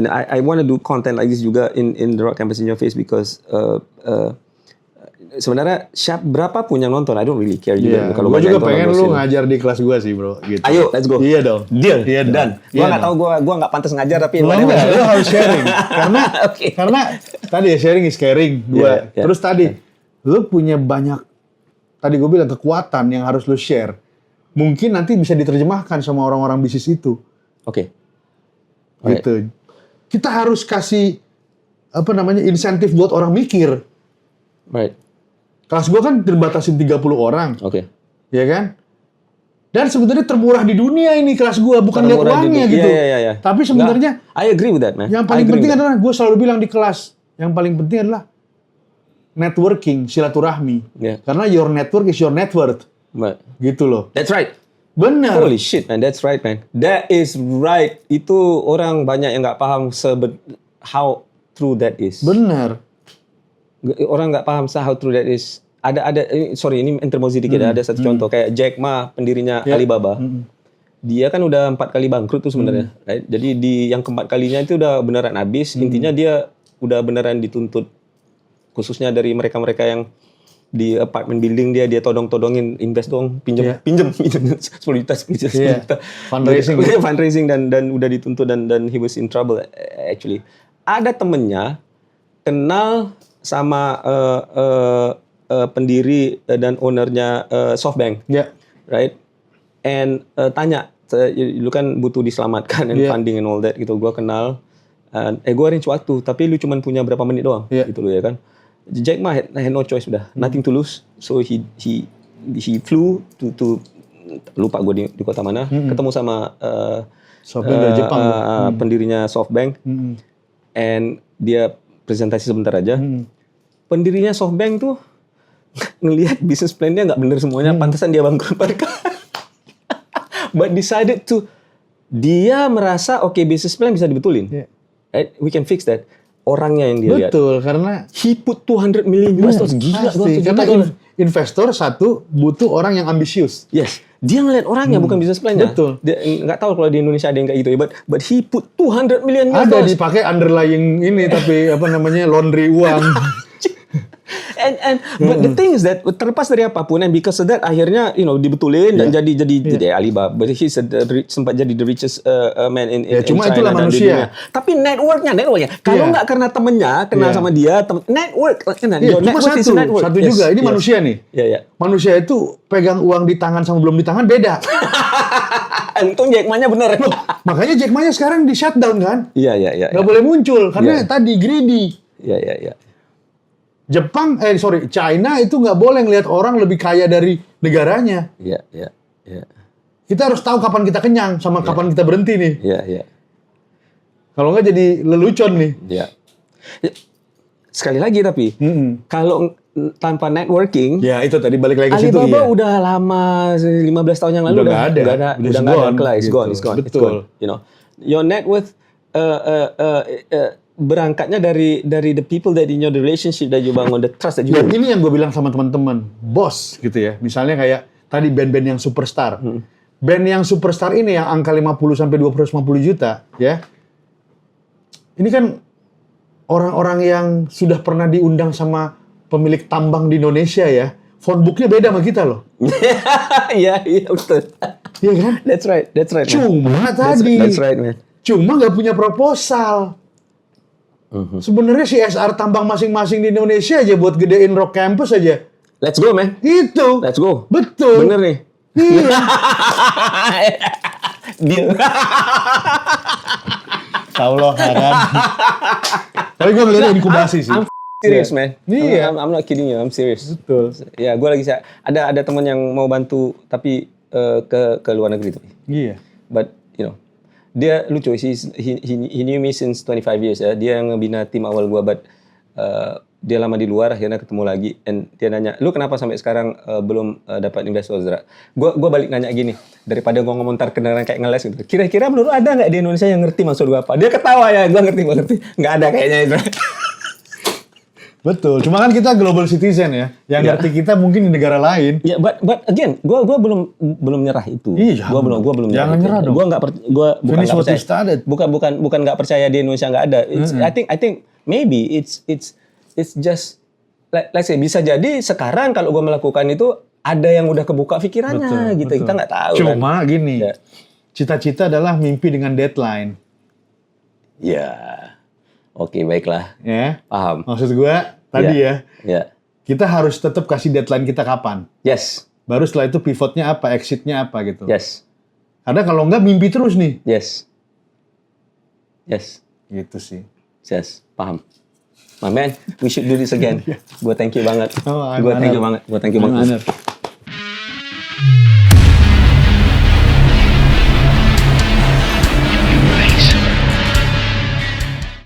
I want to do content like this juga in the Rock Campus in Your Face because sebenarnya berapapun yang nonton, I don't really care juga. Kalau gue juga pengen lu ngajar di kelas gue sih bro. Gitu. Ayo, let's go. Iya dong. Deal. Iya dan gue nggak tahu gue nggak pantas ngajar tapi lu harus sharing karena tadi ya sharing is caring. Dua. Terus tadi lu punya banyak tadi gue bilang kekuatan yang harus lu share. Mungkin nanti bisa diterjemahkan sama orang-orang bisnis itu. Oke. Gitu. Kita harus kasih insentif buat orang mikir. Right. Kelas gue kan terbatasin 30 orang. Oke. Ya kan? Dan sebenarnya termurah di dunia ini kelas gue, bukan lihat uangnya gitu. Iya. Tapi sebenarnya I agree with that, man. Yang paling penting adalah gue selalu bilang di kelas, yang paling penting adalah networking, silaturahmi. Yeah. Karena your network is your net worth. Right. Gitu loh. That's right. Benar. Holy shit, man. That's right, man. That is right. Itu orang banyak yang nggak paham how true that is. Benar. Orang nggak paham how true that is. Sorry, ini intermezzo dikit. Ada satu contoh kayak Jack Ma, pendirinya Alibaba. Dia kan udah 4 kali bangkrut tuh sebenarnya. Right? Jadi yang keempat kalinya itu udah beneran habis. Intinya dia udah beneran dituntut, khususnya dari mereka-mereka yang di apartment building dia todong-todongin, invest dong, pinjam 10 juta. Fundraising dan udah dituntut dan he was in trouble actually. Ada temennya kenal sama pendiri dan ownernya SoftBank, right? And tanya, lu kan butuh diselamatkan and funding and all that gitu. Gua kenal, gue arrange waktu, tapi lu cuma punya berapa menit doang, gitu loh ya kan? Jack Ma had no choice udah, nothing to lose, so he flew to lupa gue di kota mana, ketemu sama SoftBank dari Jepang, pendirinya SoftBank, and dia presentasi sebentar aja. Pendirinya SoftBank tuh ngelihat bisnis plan-nya nggak bener semuanya, pantesan dia bangkrut. But decided to, dia merasa business plan bisa dibetulin, right? We can fix that. Orangnya yang dia lihat. Betul, karena he put 200 million US dollars. Gila, karena investor satu butuh orang yang ambisius. Yes, dia ngeliat orangnya bukan bisnis plan-nya. Betul. Dia nggak tahu kalau di Indonesia ada yang kayak gitu ya, but he put 200 million US ada dollars. dipakai underlying ini tapi laundry uang. But the thing is that terlepas dari apapun, and because of that akhirnya dibetulin dan jadi Alibaba. But he's sempat jadi the richest man in cuma China itulah manusia. Tapi networknya kalau nggak karena temennya kenal sama dia, network. Cuma satu juga. Ini manusia nih. Manusia itu pegang uang di tangan sama belum di tangan beda. Untung Jack Ma-nya bener. Makanya Jack Ma-nya sekarang di shutdown kan? Iya. Nggak boleh muncul karena tadi greedy. Iya. China itu nggak boleh ngelihat orang lebih kaya dari negaranya. Iya. Kita harus tahu kapan kita kenyang sama kapan kita berhenti nih. Iya. Kalau nggak jadi lelucon nih. Iya. Sekali lagi tapi, kalau tanpa networking, ya itu tadi balik lagi ke situ. Alibaba udah lama 15 tahun yang lalu udah nggak ada. It's gone. Your net worth berangkatnya dari the people that in your relationship that you bangun, the trust that you. Dan ini yang gue bilang sama teman-teman, bos gitu ya. Misalnya kayak tadi band-band yang superstar. Band yang superstar ini yang angka 50 sampai 250 juta, ya. Ini kan orang-orang yang sudah pernah diundang sama pemilik tambang di Indonesia ya. Phone book-nya beda sama kita loh. Iya betul. Iya kan? That's right. Cuma tadi. That's right, man. Cuma nggak punya proposal. Sebenarnya CSR tambang masing-masing di Indonesia aja buat gedein Rock Campus aja. Let's go, man. Itu. Let's go. Betul. Bener nih. Iya. Deal. Allah kan. Tapi gue ngeliat inkubasi sih. I'm serious, man. Iya. I'm not kidding you. I'm serious. Betul. Ya, gue lagi ada teman yang mau bantu tapi ke luar negeri tuh. Iya. But dia lucu, he knew me since 25 years ya. Dia yang ngebina tim awal gua, but dia lama di luar, akhirnya ketemu lagi, and dia nanya, lu kenapa sampai sekarang belum dapat investor Zra? Gua balik nanya gini, daripada gua ngomong kedengeran kayak ngeles gitu. Kira-kira menurut ada nggak di Indonesia yang ngerti maksud gua apa? Dia ketawa ya, gua ngerti. Nggak ada kayaknya itu. Betul, cuma kan kita global citizen ya, yang ngerti kita mungkin di negara lain. Ya, but again, gua belum nyerah itu. Iya, gua belum jangan nyerah dong. Gua bukan nggak percaya. Bukan nggak percaya di Indonesia nggak ada. I think maybe it's just let's say bisa jadi sekarang kalau gue melakukan itu ada yang udah kebuka pikirannya gitu. Kita nggak tahu. Cuma gini, Ya. cita-cita adalah mimpi dengan deadline. Ya, oke baiklah. Ya, Paham. maksud gue tadi ya, Ya, kita harus tetap kasih deadline kita kapan. yes, Baru setelah itu pivotnya apa, exitnya apa gitu. yes, Karena kalau enggak mimpi terus nih. yes, yes, Gitu sih. yes, paham. My man, we should do this again. Gue thank you banget. Oh, I'm Gue thank you honored. banget. Gue thank you I'm banget. honored.